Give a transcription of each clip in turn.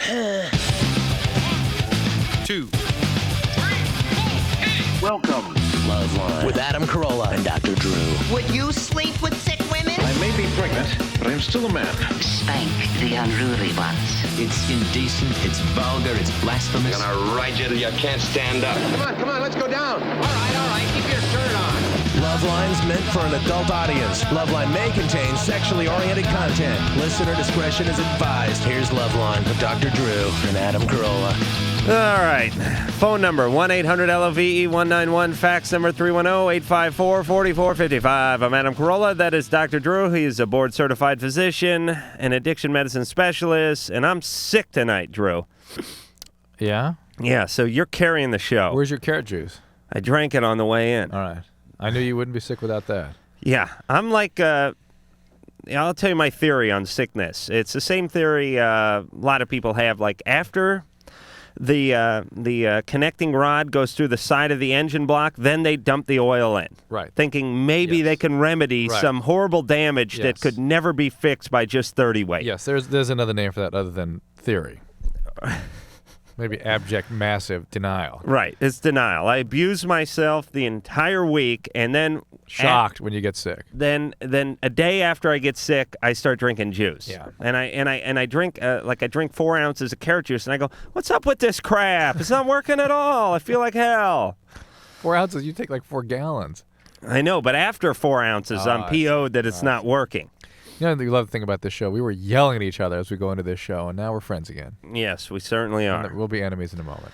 2. Welcome, Loveline with Adam Carolla and Dr. Drew. Would you sleep with sick women? I may be pregnant, but I am still a man. Spank the unruly ones. It's indecent, it's vulgar, it's blasphemous. I'm gonna ride you till you can't stand up. Come on, let's go down. All right, keep your shirt on. Loveline's meant for an adult audience. Loveline may contain sexually oriented content. Listener discretion is advised. Here's Loveline with Dr. Drew and Adam Carolla. All right. Phone number 1-800-LOVE-191. Fax number 310-854-4455. I'm Adam Carolla. That is Dr. Drew. He's a board-certified physician, an addiction medicine specialist, and I'm sick tonight, Drew. Yeah? Yeah, so you're carrying the show. Where's your carrot juice? I drank it on the way in. All right. I knew you wouldn't be sick without that. Yeah, I'm like, I'll tell you my theory on sickness. It's the same theory a lot of people have, like after the connecting rod goes through the side of the engine block, then they dump the oil in. Right. Thinking maybe they can remedy some horrible damage that could never be fixed by just 30 weight. Yes, there's another name for that other than theory. Maybe abject, massive denial. Right, it's denial. I abuse myself the entire week, and then shocked when you get sick. Then a day after I get sick, I start drinking juice. Yeah. And I drink I drink 4 ounces of carrot juice, and I go, what's up with this crap? It's not working at all. I feel like hell. 4 ounces, you take like 4 gallons. I know, but after 4 ounces, I'm PO'd that it's not working. You know, the love thing about this show, we were yelling at each other as we go into this show, and now we're friends again. Yes, we certainly are. And we'll be enemies in a moment.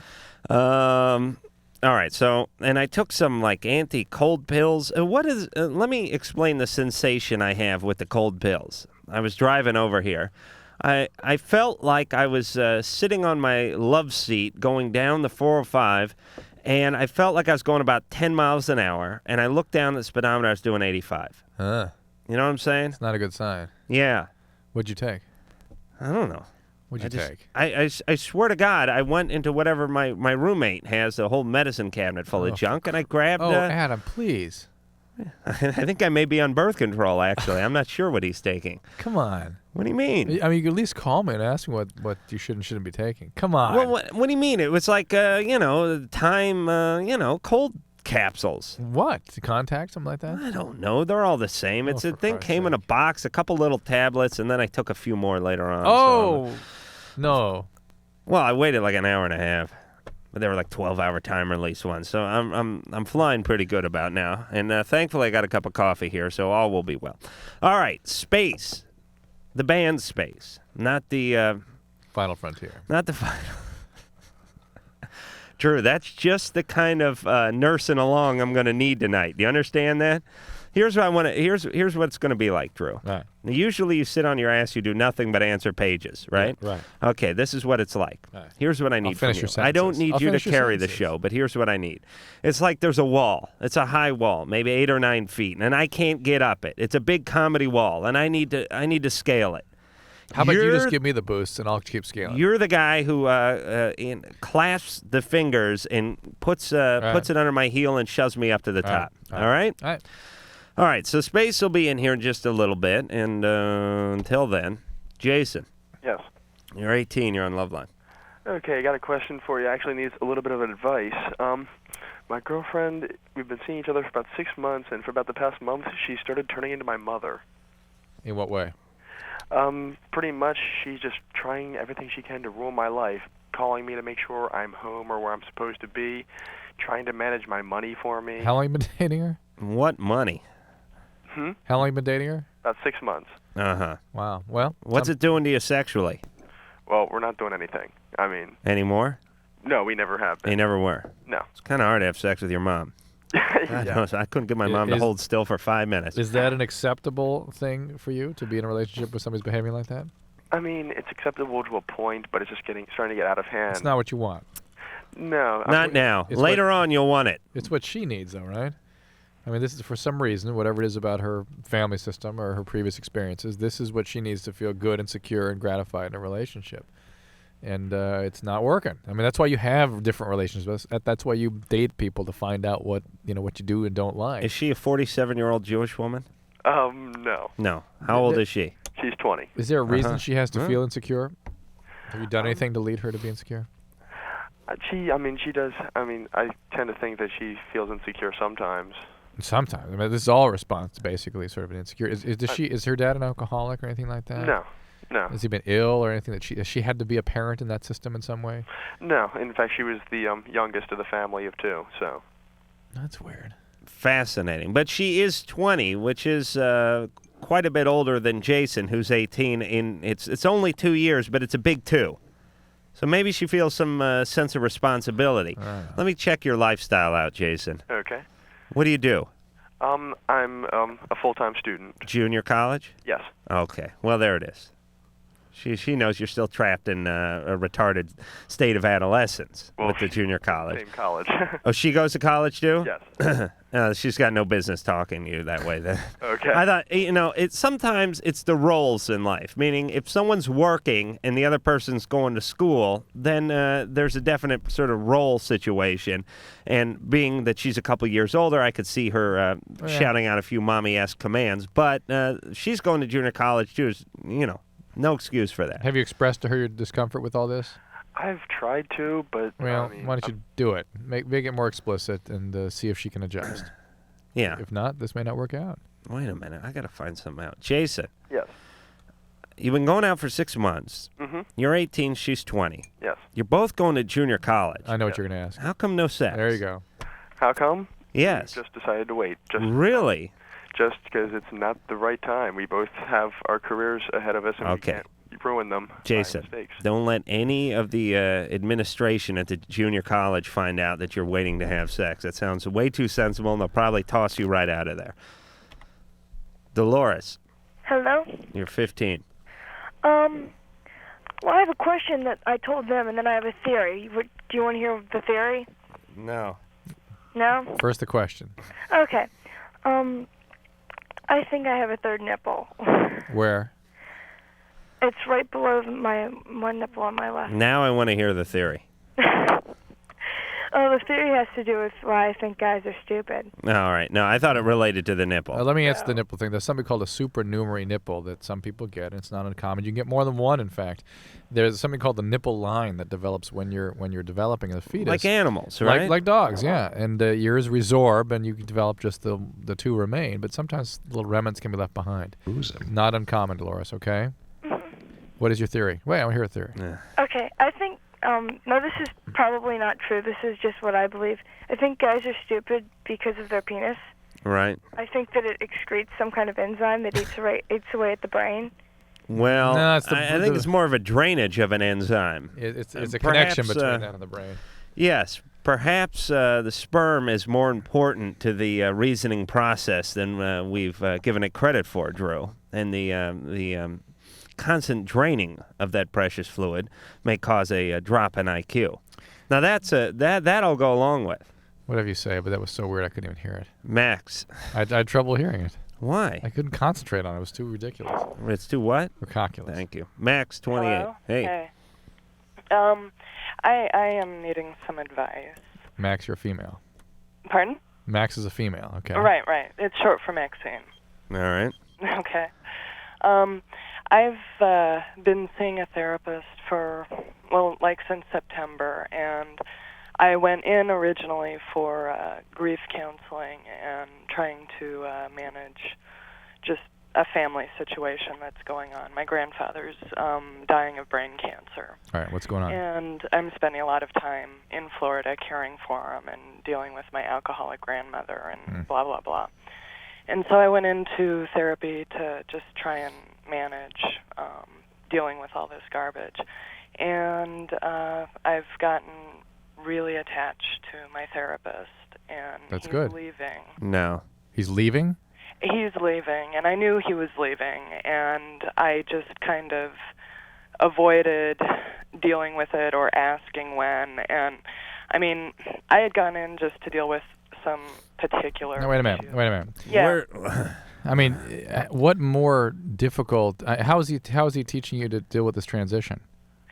All right, so, and I took some, like, anti-cold pills. Let me explain the sensation I have with the cold pills. I was driving over here. I felt like I was sitting on my love seat going down the 405, and I felt like I was going about 10 miles an hour, and I looked down at the speedometer, I was doing 85. You know what I'm saying? It's not a good sign. Yeah. What'd you take? I don't know. What'd you take? I swear to God, I went into whatever my roommate has, a whole medicine cabinet full of junk, and I grabbed... Adam, please. I think I may be on birth control, actually. I'm not sure what he's taking. Come on. What do you mean? I mean, you could at least call me and ask me what you should and shouldn't be taking. Come on. Well, what do you mean? It was like, cold capsules. What? Contact, something like that? I don't know. They're all the same. It's a thing came in a box, a couple little tablets, and then I took a few more later on. No. Well, I waited like an hour and a half, but they were like 12-hour time release ones. So I'm flying pretty good about now, and thankfully I got a cup of coffee here, so all will be well. All right, Space, the band Space, not the Final Frontier, not the final. Drew, that's just the kind of nursing along I'm going to need tonight. Do you understand that? Here's what I want to. Here's what it's going to be like, Drew. Right. Now, usually you sit on your ass, you do nothing but answer pages, right? Right. Okay, this is what it's like. Right. Here's what I need from you. I don't need you to carry the show, but here's what I need. It's like there's a wall. It's a high wall, maybe 8 or 9 feet, and I can't get up it. It's a big comedy wall, and I need to scale it. How about you just give me the boost and I'll keep scaling? You're the guy who clasps the fingers and puts it under my heel and shoves me up to the top. All right? All right. All right, so Space will be in here in just a little bit, and until then, Jason. Yes. You're 18, you're on Loveline. Okay, I got a question for you. Actually needs a little bit of advice. My girlfriend, we've been seeing each other for about 6 months, and for about the past month, she started turning into my mother. In what way? Pretty much, she's just trying everything she can to ruin my life, calling me to make sure I'm home or where I'm supposed to be, trying to manage my money for me. How long you been dating her? What money? How long you been dating her? About 6 months. Uh-huh. Wow. Well, what's it doing to you sexually? Well, we're not doing anything. I mean... Anymore? No, we never have been. You never were? No. It's kind of hard to have sex with your mom. Yeah. I couldn't get my mom to hold still for 5 minutes. Is that an acceptable thing for you, to be in a relationship with somebody who's behaving like that? I mean, it's acceptable to a point, but it's just starting to get out of hand. It's not what you want. No. Not now. Later on, you'll want it. It's what she needs, though, right? I mean, this is for some reason, whatever it is about her family system or her previous experiences, this is what she needs to feel good and secure and gratified in a relationship. And it's not working. I mean, that's why you have different relationships. That's why you date people, to find out what you do and don't like. Is she a 47-year-old Jewish woman? No. No. How old is she? She's 20. Is there a reason she has to feel insecure? Have you done anything to lead her to be insecure? She does. I tend to think that she feels insecure sometimes. Sometimes. I mean, this is all a response, basically, sort of an insecure. Is her dad an alcoholic or anything like that? No. Has he been ill or anything has she had to be a parent in that system in some way? No. In fact, she was the youngest of the family of 2, so. That's weird. Fascinating. But she is 20, which is quite a bit older than Jason, who's 18. It's only 2 years, but it's a big 2. So maybe she feels some sense of responsibility. Let me check your lifestyle out, Jason. Okay. What do you do? I'm a full-time student. Junior college? Yes. Okay. Well, there it is. She knows you're still trapped in a retarded state of adolescence with the junior college. Same college. Oh, she goes to college too? Yes. She's got no business talking to you that way then. Okay. I thought, sometimes it's the roles in life, meaning if someone's working and the other person's going to school, then there's a definite sort of role situation. And being that she's a couple years older, I could see her shouting out a few mommy-esque commands. But she's going to junior college too, no excuse for that. Have you expressed to her your discomfort with all this? I've tried to, but well, why don't you do it? Make it more explicit and see if she can adjust. Yeah. If not, this may not work out. Wait a minute, I gotta find something out. Jason. Yes. You've been going out for 6 months. Mm-hmm. You're 18, she's 20. Yes. You're both going to junior college. I know what you're gonna ask. How come no sex? There you go. How come? Yes. We just decided to wait. Really? Just because it's not the right time. We both have our careers ahead of us, and we can't ruin them Jason, by mistakes. Don't let any of the administration at the junior college find out that you're waiting to have sex. That sounds way too sensible, and they'll probably toss you right out of there. Dolores. Hello? You're 15. Well, I have a question that I told them, and then I have a theory. Do you want to hear the theory? No. No? First the question. Okay. I think I have a third nipple. Where? It's right below my one nipple on my left. Now I want to hear the theory. Oh, the theory has to do with why I think guys are stupid. All right. No, I thought it related to the nipple. Let me answer the nipple thing. There's something called a supernumerary nipple that some people get, and it's not uncommon. You can get more than one, in fact. There's something called the nipple line that develops when you're developing the fetus. Like animals, right? Like dogs, yeah. And yours resorb, and you can develop just the 2 remain, but sometimes little remnants can be left behind. Not uncommon, Dolores, okay? What is your theory? Wait, I want to hear a theory. Yeah. Okay, I think, no, this is probably not true. This is just what I believe. I think guys are stupid because of their penis. Right. I think that it excretes some kind of enzyme that eats away at the brain. Well, No, I think it's more of a drainage of an enzyme. It's a connection between that and the brain. Yes. Perhaps the sperm is more important to the reasoning process than we've given it credit for, Drew. And the constant draining of that precious fluid may cause a drop in IQ. Now that'll go along with. Whatever you say, but that was so weird I couldn't even hear it. Max. I had trouble hearing it. Why? I couldn't concentrate on it. It was too ridiculous. It's too what? Ridiculous. Thank you. Max, 28. Hello? Hey. I am needing some advice. Max, you're a female. Pardon? Max is a female, okay. Right. It's short for Maxine. All right. Okay. I've been seeing a therapist since September, and I went in originally for grief counseling and trying to manage just a family situation that's going on. My grandfather's dying of brain cancer. All right, what's going on? And I'm spending a lot of time in Florida caring for him and dealing with my alcoholic grandmother and blah, blah, blah. And so I went into therapy to just try and manage dealing with all this garbage. And I've gotten really attached to my therapist, and That's he's good. leaving. No. He's leaving? He's leaving, and I knew he was leaving, and I just kind of avoided dealing with it or asking when. And, I mean, I had gone in just to deal with some particular No, wait a minute. Yeah. I mean, what more difficult? How is he teaching you to deal with this transition,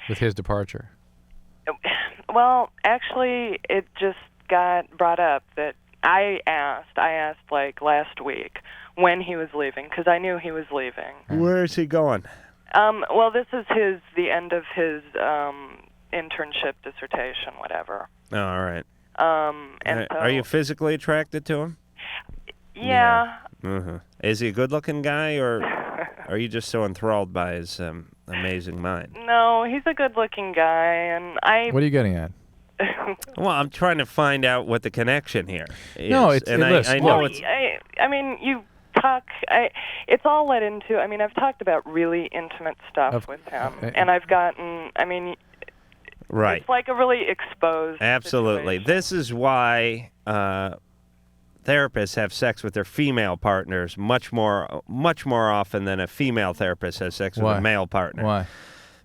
with his departure? Well, actually, it just got brought up that I asked like last week when he was leaving, because I knew he was leaving. Where is he going? Well, this is the end of his internship, dissertation, whatever. Oh, all right. And Are you physically attracted to him? Yeah. Uh-huh. Is he a good-looking guy, or are you just so enthralled by his amazing mind? No, he's a good-looking guy, and I... What are you getting at? Well, I'm trying to find out what the connection here is. No, it's... and I know well, it's... I mean, you talk... it's all led into... I mean, I've talked about really intimate stuff with him, and I've gotten... I mean... Right. It's like a really exposed Absolutely. situation. This is why therapists have sex with their female partners much more often than a female therapist has sex with a male partner. Why?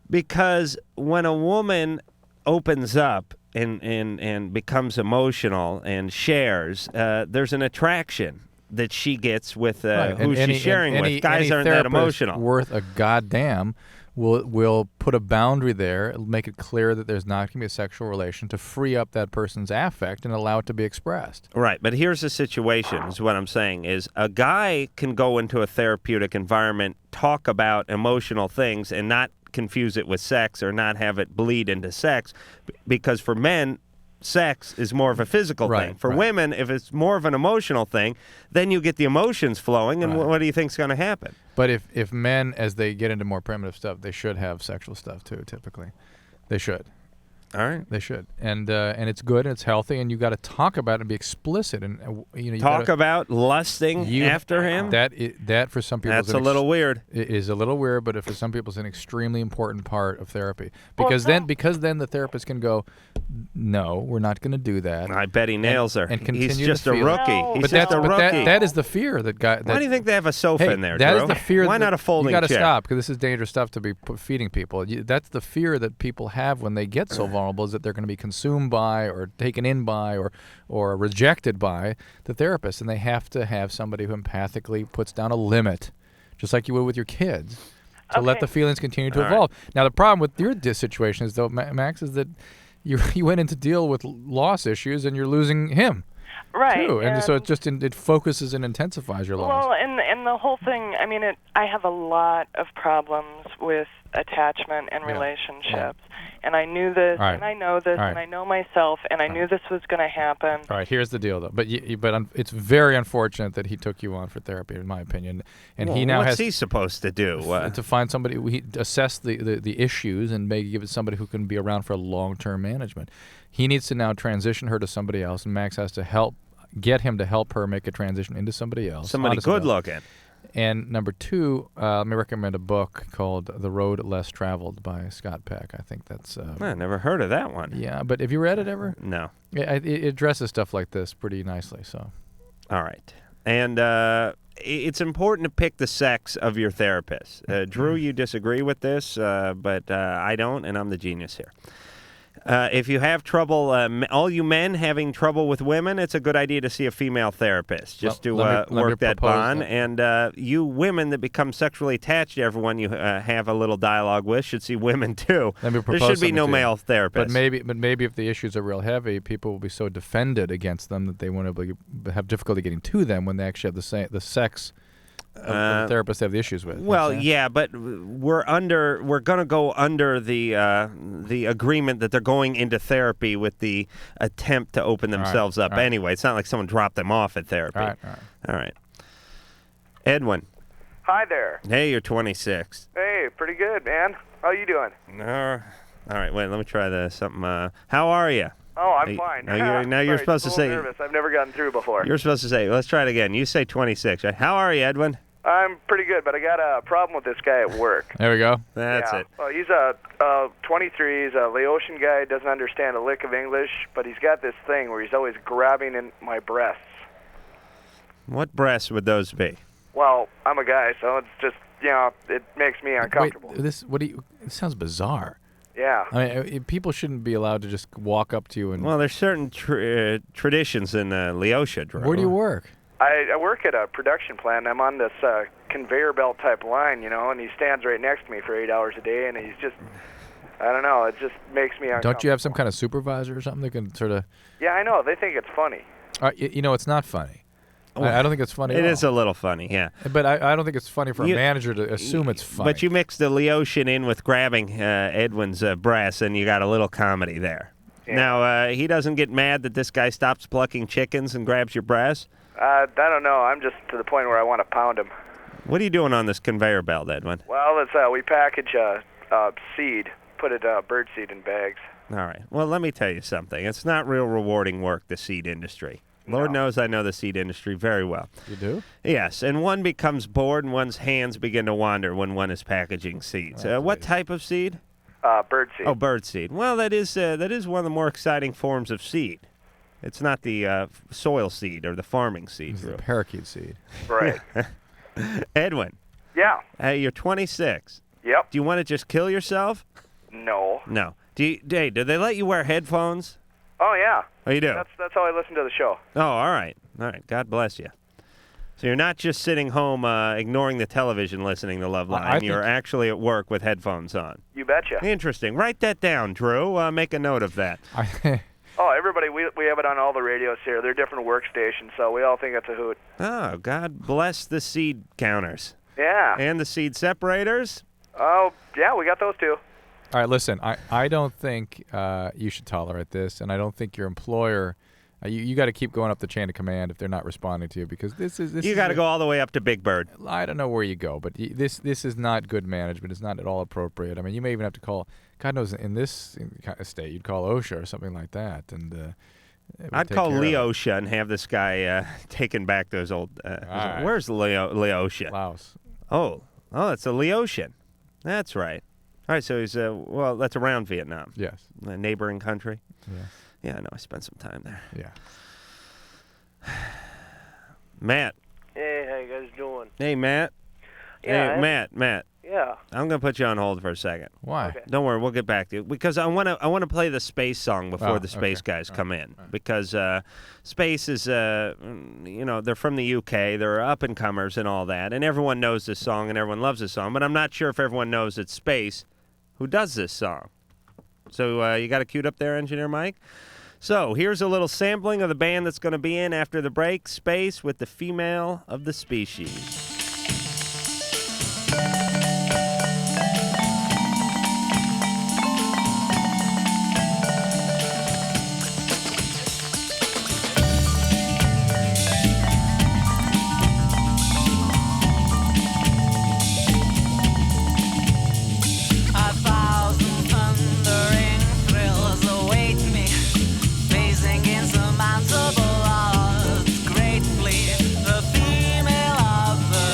Because when a woman opens up and becomes emotional and shares, there's an attraction that she gets with who she's sharing with. Guys aren't that emotional. Worth a goddamn will put a boundary there, make it clear that there's not going to be a sexual relation to free up that person's affect and allow it to be expressed. Right, but here's the situation, is what I'm saying, is a guy can go into a therapeutic environment, talk about emotional things, and not confuse it with sex or not have it bleed into sex, because for men, sex is more of a physical thing. For women, if it's more of an emotional thing, then you get the emotions flowing, and what do you think's going to happen? But if men, as they get into more primitive stuff, they should have sexual stuff too. Typically, they should. All right, they should, and it's good and it's healthy, and you got to talk about it and be explicit, and you talk about lusting after him. That for some people that's a little weird. It is a little weird, but for some people, it's an extremely important part of therapy because then the therapist can go, no, we're not going to do that. I bet he nails her. And continue He's just to a feel rookie. it. He's But just a rookie. that is the fear that guy. Why do you think they have a sofa in there, That Drew? is the fear. Why not a folding chair? You got to chair? stop, because this is dangerous stuff to be feeding people. That's the fear that people have when they get so vulnerable, is that they're going to be consumed by or taken in by or rejected by the therapist, and they have to have somebody who empathically puts down a limit, just like you would with your kids, to let the feelings continue to evolve. Now, the problem with your situation is, though, Max, is that you went in to deal with loss issues, and you're losing him. Right. Too. And so it focuses and intensifies your loss. Well, and the whole thing, I mean, I have a lot of problems with attachment and relationships. And I knew this, and I know this, and I know myself, and I knew this was going to happen. All right, here's the deal, though. But it's very unfortunate that he took you on for therapy, in my opinion. And he now what's he supposed to do? To find somebody, assess the issues, and maybe give it somebody who can be around for long-term management. He needs to now transition her to somebody else, and Max has to get him to help her make a transition into somebody else. Somebody good-looking. And number two, let me recommend a book called The Road Less Traveled by Scott Peck. I think that's... I never heard of that one. Yeah, but have you read it ever? No. It addresses stuff like this pretty nicely. So. All right. And it's important to pick the sex of your therapist. Drew, you disagree with this, but I don't, and I'm the genius here. If you have trouble, all you men having trouble with women, it's a good idea to see a female therapist just to work that bond. And you women that become sexually attached to everyone you have a little dialogue with should see women too. There should be no male therapist. But maybe if the issues are real heavy, people will be so defended against them that they won't have difficulty getting to them when they actually have the sex of the therapist they have the issues with. Well, yeah, but we're going to go under the agreement that they're going into therapy with the attempt to open themselves up. Anyway, it's not like someone dropped them off at therapy. All right. Edwin. Hi there. Hey, you're 26. Hey, pretty good, man. How you doing? All right, wait, let me try this. How are you? Oh, I'm fine. Now you're supposed to say... nervous. I've never gotten through before. You're supposed to say, let's try it again. You say 26. Right? How are you, Edwin? I'm pretty good, but I got a problem with this guy at work. There we go. That's it. Well, he's 23. He's a Laotian guy. Doesn't understand a lick of English, but he's got this thing where he's always grabbing in my breasts. What breasts would those be? Well, I'm a guy, so it's just, it makes me uncomfortable. Wait, this sounds bizarre. Yeah. I mean, people shouldn't be allowed to just walk up to you and... Well, there's certain traditions in Laotia, Drew. Where do you work? I work at a production plant. I'm on this conveyor belt type line, and he stands right next to me for 8 hours a day, and he's just, I don't know, it just makes me uncomfortable. Don't you have some kind of supervisor or something that can sort of... Yeah, I know. They think it's funny. It's not funny. I don't think it's funny. It is a little funny, yeah. But I don't think it's funny for a manager to assume it's funny. But you mix the Laotian in with grabbing Edwin's breasts, and you got a little comedy there. Yeah. Now, he doesn't get mad that this guy stops plucking chickens and grabs your breasts? I don't know. I'm just to the point where I want to pound him. What are you doing on this conveyor belt, Edwin? Well, we package seed, put it bird seed in bags. All right. Well, let me tell you something. It's not real rewarding work, the seed industry. Lord knows I know the seed industry very well. You do? Yes, and one becomes bored and one's hands begin to wander when one is packaging seeds. What type of seed? Bird seed. Oh, bird seed. Well, that is one of the more exciting forms of seed. It's not the soil seed or the farming seed. It's the parakeet seed. Right. Edwin. Yeah. Hey, you're 26. Yep. Do you want to just kill yourself? No. No. Do they let you wear headphones? Oh, yeah. Oh, you do? That's how I listen to the show. Oh, all right. All right. God bless you. So you're not just sitting home ignoring the television listening to Loveline. You're actually at work with headphones on. You betcha. Interesting. Write that down, Drew. Make a note of that. Oh, everybody, we have it on all the radios here. They're different workstations, so we all think it's a hoot. Oh, God bless the seed counters. Yeah. And the seed separators? Oh, yeah, we got those too. All right, listen, I don't think you should tolerate this, and I don't think your employer, you got to keep going up the chain of command if they're not responding to you, because this is you got to go all the way up to Big Bird. I don't know where you go, but this is not good management. It's not at all appropriate. I mean, you may even have to call, God knows, in this state, you'd call OSHA or something like that, and I'd call Leosha and have this guy taking back those old. Right. Where's Leosha? Laos. Oh, it's a Laotian. That's right. All right, so he's that's around Vietnam. Yes. A neighboring country. Yes. Yeah, I know. I spent some time there. Yeah. Matt. Hey, how you guys doing? Hey, Matt. Yeah. Hey, Matt. Yeah. I'm gonna put you on hold for a second. Why? Okay. Don't worry, we'll get back to you because I wanna play the Space song before the Space guys come in because Space is they're from the UK, they're up and comers and all that, and everyone knows this song and everyone loves this song, but I'm not sure if everyone knows it's Space who does this song. So you got it queued up there, Engineer Mike? So here's a little sampling of the band that's going to be in after the break, Space with the Female of the Species. The female of the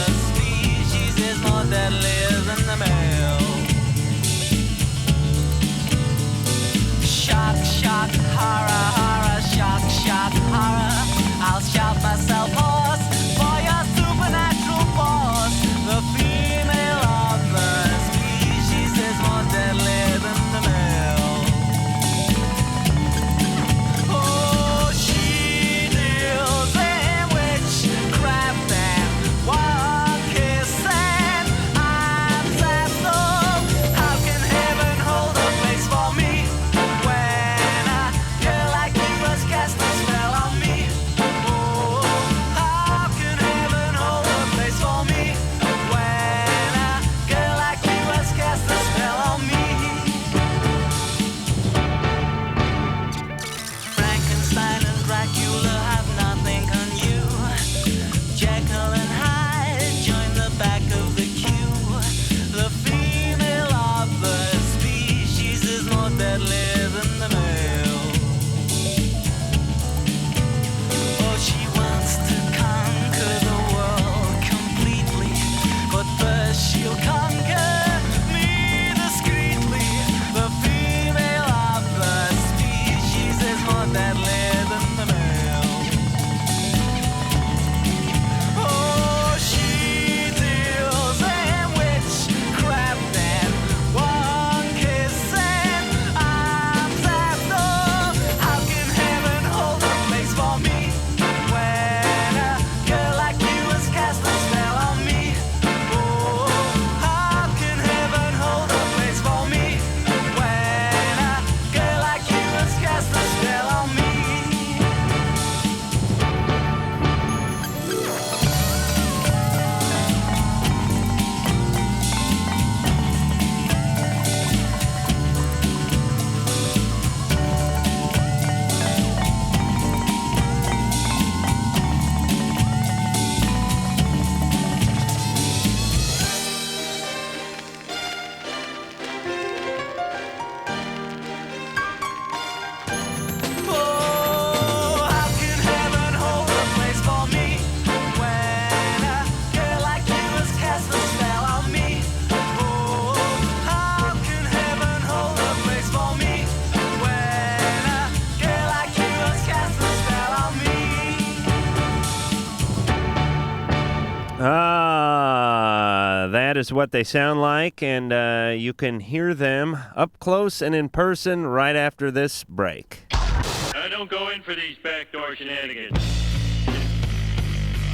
that is what they sound like, and you can hear them up close and in person right after this break. I don't go in for these backdoor shenanigans.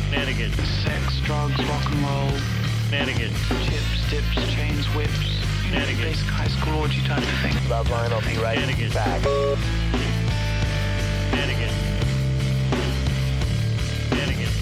Shenanigans. Sex, drugs, rock and roll. Shenanigans. Chips, dips, chains, whips. Shenanigans. Basic high school orgy type of thing. Loveline, I'll be right Shenanigans. back. Shenanigans. Shenanigans. Shenanigans.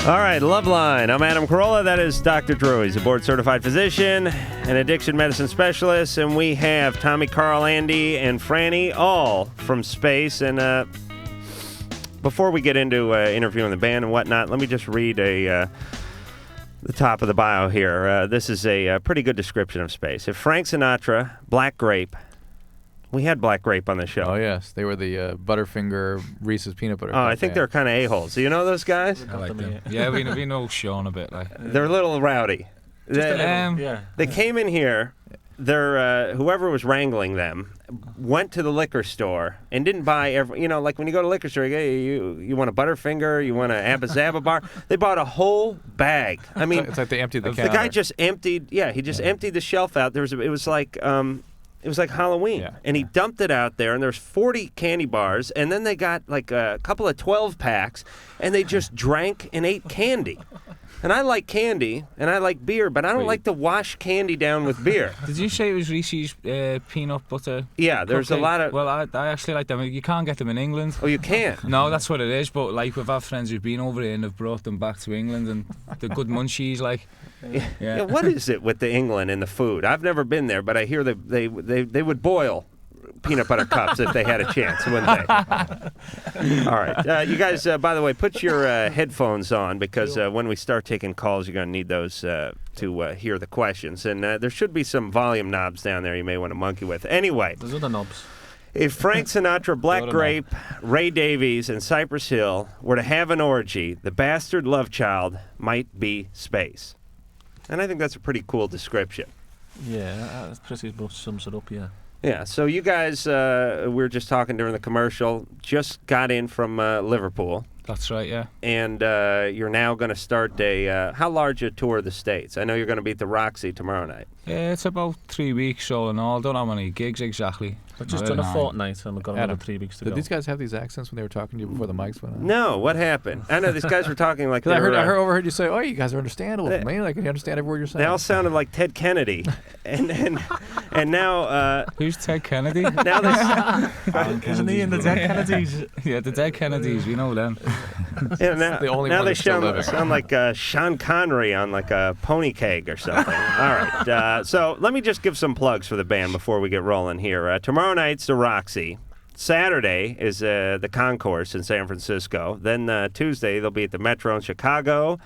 All right, Loveline. I'm Adam Carolla. That is Dr. Drew. He's a board-certified physician, an addiction medicine specialist, and we have Tommy, Carl, Andy, and Franny, all from space. And before we get into interviewing the band and whatnot, let me just read the top of the bio here. This is a pretty good description of space. If Frank Sinatra, Black Grape. We had Black Grape on the show. Oh, yes. They were the Butterfinger Reese's Peanut Butter. Oh, I think they're kind of a-holes. Do you know those guys? I like them. Yeah, we know Sean a bit. Like. They're a little rowdy. They came in here. Whoever was wrangling them went to the liquor store and didn't buy like when you go to the liquor store, you want a Butterfinger, you want an Abba Zaba bar. They bought a whole bag. I mean, it's like they emptied the The counter. guy just emptied. Yeah, he just emptied the shelf out. It was like Halloween, and he dumped it out there, and there's 40 candy bars, and then they got like a couple of 12 packs, and they just drank and ate candy. And I like candy, and I like beer, but I don't like to wash candy down with beer. Did you say it was Reese's peanut butter? Yeah, there's a lot of... Well, I actually like them. You can't get them in England. Oh, you can't? No, that's what it is, but like we've had friends who've been over here and have brought them back to England, and the good munchies, like... Yeah, what is it with the England and the food? I've never been there, but I hear that they would boil peanut butter cups if they had a chance, wouldn't they? All right. You guys, by the way, put your headphones on because when we start taking calls, you're going to need those to hear the questions. And there should be some volume knobs down there you may want to monkey with. Anyway. Those are the knobs. If Frank Sinatra, Black Grape, Ray Davies, and Cypress Hill were to have an orgy, the bastard love child might be space. And I think that's a pretty cool description. Yeah, that pretty much sums it up, yeah. Yeah, so you guys, we were just talking during the commercial, just got in from Liverpool. That's right, yeah. And you're now going to start how large a tour of the States? I know you're going to be at the Roxy tomorrow night. It's about 3 weeks all in all. Don't know how many gigs exactly. I've just done a fortnight and we've got another 3 weeks to go. Did these guys have these accents when they were talking to you before the mics went on? No, what happened? I know these guys were talking like I overheard you say, "Oh, you guys are understandable for me. Like, I can understand every word you're saying." They all sounded like Ted Kennedy, and now who's Ted Kennedy? Now isn't he in the Dead Kennedys? Yeah, the Dead Kennedys. We know them. Yeah, now they sound like Sean Connery on like a pony keg or something. All right, so let me just give some plugs for the band before we get rolling here. Tomorrow night's the Roxy. Saturday is the Concourse in San Francisco. Then Tuesday they'll be at the Metro in Chicago.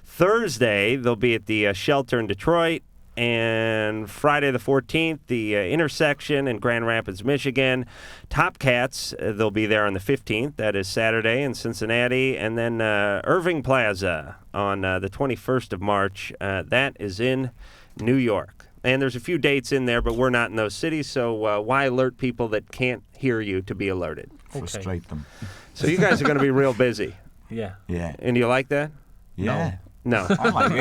Thursday they'll be at the Shelter in Detroit. And Friday the 14th, the Intersection in Grand Rapids, Michigan. Top Cats, they'll be there on the 15th. That is Saturday in Cincinnati. And then Irving Plaza on the 21st of March. That is in New York. And there's a few dates in there, but we're not in those cities, so why alert people that can't hear you to be alerted? Frustrate them. So you guys are going to be real busy. Yeah. Yeah. And do you like that? Yeah. No. I like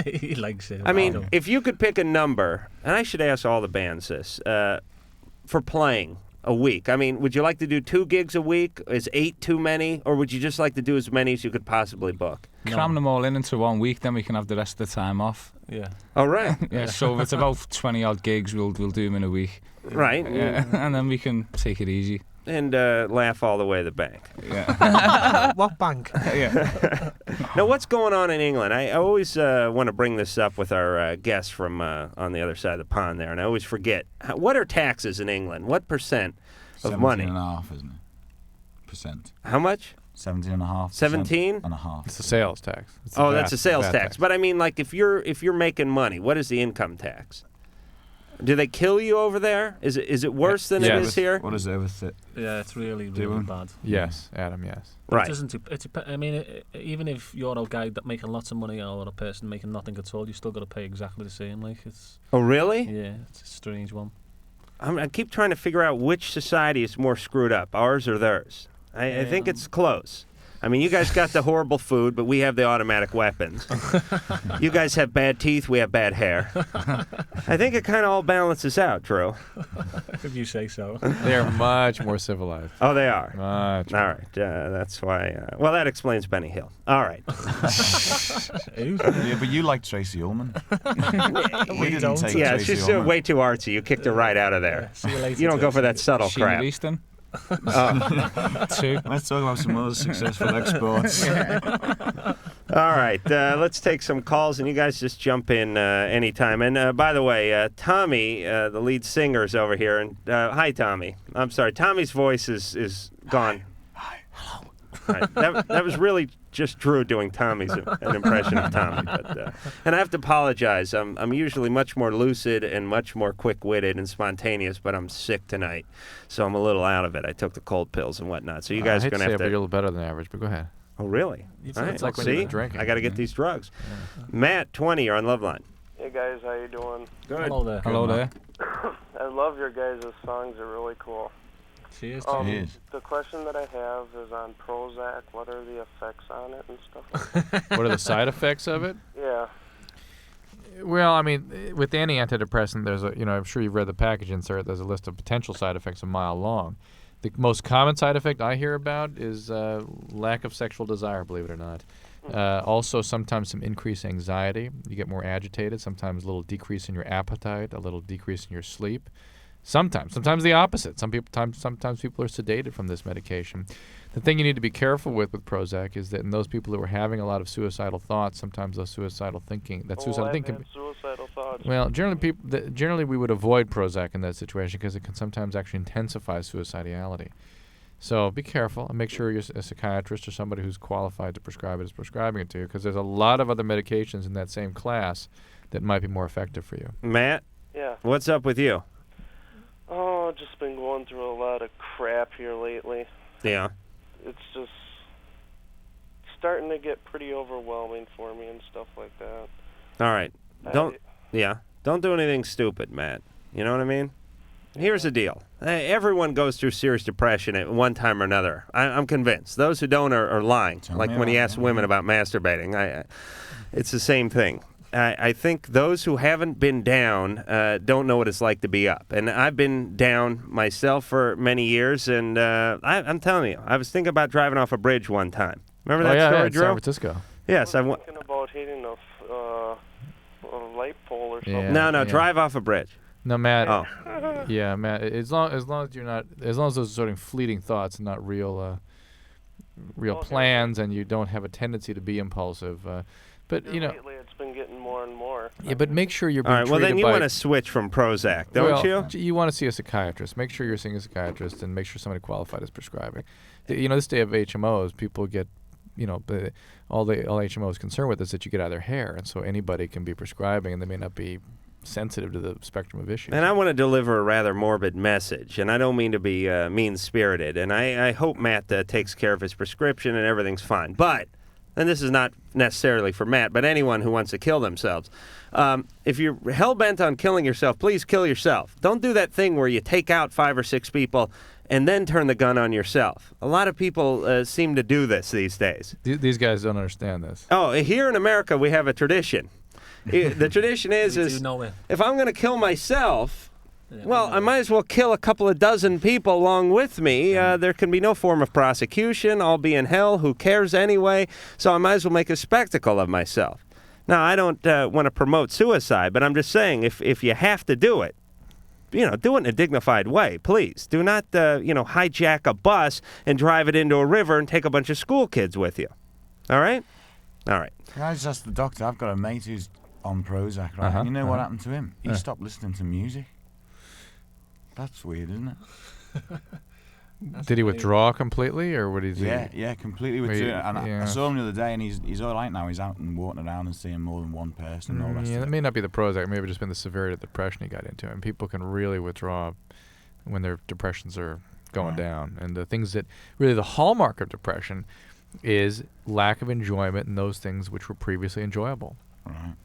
it. He likes it. I mean, if you could pick a number, and I should ask all the bands this, for playing a week. I mean, would you like to do 2 gigs a week? Is 8 too many? Or would you just like to do as many as you could possibly book? Cram them all in into 1 week, then we can have the rest of the time off. Yeah. All right. Yeah, so if it's about 20-odd gigs, we'll do them in a week. Right. Yeah, and then we can take it easy. And laugh all the way to the bank. Yeah. What bank? Yeah. Now, what's going on in England? I always want to bring this up with our guests from on the other side of the pond there, and I always forget. What are taxes in England? What percent of money? 17.5%, isn't it? Percent. How much? 17.5%. 17.5. It's a sales tax. That's a sales tax. But I mean, like, if you're making money, what is the income tax? Do they kill you over there? Is it worse than it is here? What is it with it? Yeah, it's really, really bad. Yes, Adam, yes. Right. It doesn't, I mean, even if you're a guy that making lots of money or a person making nothing at all, you still got to pay exactly the same. Like it's. Oh, really? Yeah, it's a strange one. I keep trying to figure out which society is more screwed up, ours or theirs. I think it's close. I mean, you guys got the horrible food, but we have the automatic weapons. You guys have bad teeth, we have bad hair. I think it kind of all balances out, Drew. If you say so. They're much more civilized. Oh, they are? Much all right. That's why. Well, that explains Benny Hill. All right. Yeah, but you like Tracy Ullman. We didn't take Yeah, Tracy she's Ullman. way too artsy. You kicked her right out of there. See you later, You don't go for that subtle Sheena crap. Easton. Let's talk about some other successful exports. All right, let's take some calls, and you guys just jump in anytime. And by the way, Tommy, the lead singer, is over here. And hi, Tommy. I'm sorry, Tommy's voice is gone. Hi. Hello. Right. That was really just Drew doing Tommy's an impression of Tommy. But, and I have to apologize. I'm usually much more lucid and much more quick-witted and spontaneous, but I'm sick tonight, so I'm a little out of it. I took the cold pills and whatnot. So you guys are going to have to. You're a little better than average, but go ahead. Oh, really? It's All right. like when See, you're drinking. I got to get these drugs. Matt, 20, you're on Loveline. Hey guys, how you doing? Good. Hello there. Hello there. I love your guys' songs. They're really cool. Cheers. The question that I have is on Prozac. What are the effects on it and stuff like that? What are the side effects of it? Yeah. Well, I mean, with any antidepressant, there's a, I'm sure you've read the package insert. There's a list of potential side effects a mile long. The most common side effect I hear about is lack of sexual desire, believe it or not. Also, sometimes some increased anxiety. You get more agitated. Sometimes a little decrease in your appetite, a little decrease in your sleep. Sometimes the opposite. Sometimes people are sedated from this medication. The thing you need to be careful with Prozac is that in those people who are having a lot of suicidal thoughts, sometimes those suicidal thinking, suicidal thoughts. Well, generally we would avoid Prozac in that situation because it can sometimes actually intensify suicidality. So be careful and make sure a psychiatrist or somebody who's qualified to prescribe it is prescribing it to you, because there's a lot of other medications in that same class that might be more effective for you. Matt? Yeah. What's up with you? Oh, just been going through a lot of crap here lately. Yeah. It's just starting to get pretty overwhelming for me and stuff like that. All right. Don't do anything stupid, Matt. You know what I mean? Here's the deal. Everyone goes through serious depression at one time or another. I'm convinced. Those who don't are lying. Like when you ask women about masturbating, it's the same thing. I think those who haven't been down don't know what it's like to be up. And I've been down myself for many years, and I'm telling you, I was thinking about driving off a bridge one time. Remember that story, in Drew? San Francisco. Yes, I was thinking about hitting a light pole or something. No, drive off a bridge. No, Matt. Oh. Yeah, Matt. As long as you're not, as long as those are sort of fleeting thoughts and not real plans, and you don't have a tendency to be impulsive. But lately it's been getting more and more. Yeah, but make sure you're being all right. Well, then treated you want to switch from Prozac, don't you? You want to see a psychiatrist. Make sure you're seeing a psychiatrist, and make sure somebody qualified is prescribing. This day of HMOs, people get, all HMO is concerned with is that you get out of their hair, and so anybody can be prescribing, and they may not be sensitive to the spectrum of issues. And I want to deliver a rather morbid message, and I don't mean to be mean-spirited, and I hope Matt takes care of his prescription and everything's fine. But, and this is not necessarily for Matt, but anyone who wants to kill themselves, if you're hell-bent on killing yourself, please kill yourself. Don't do that thing where you take out 5 or 6 people and then turn the gun on yourself. A lot of people seem to do this these days. These guys don't understand this. Oh, here in America we have a tradition. The tradition is if I'm going to kill myself, well, I might as well kill a couple of dozen people along with me. There can be no form of prosecution. I'll be in hell. Who cares anyway? So I might as well make a spectacle of myself. Now, I don't want to promote suicide, but I'm just saying if you have to do it, do it in a dignified way, please. Do not, hijack a bus and drive it into a river and take a bunch of school kids with you. All right? All right. Can I just ask the doctor? I've got a mate who's on Prozac, right? And you know what happened to him? He stopped listening to music. That's weird, isn't it? Did he withdraw completely, or what did he? Yeah, completely withdrew. And I saw him the other day, and he's all right now. He's out and walking around and seeing more than one person. And all that Yeah, stuff. that may not be the Prozac. Maybe just been the severity of the depression he got into. And people can really withdraw when their depressions are going down. And the things that really the hallmark of depression is lack of enjoyment in those things which were previously enjoyable. Right.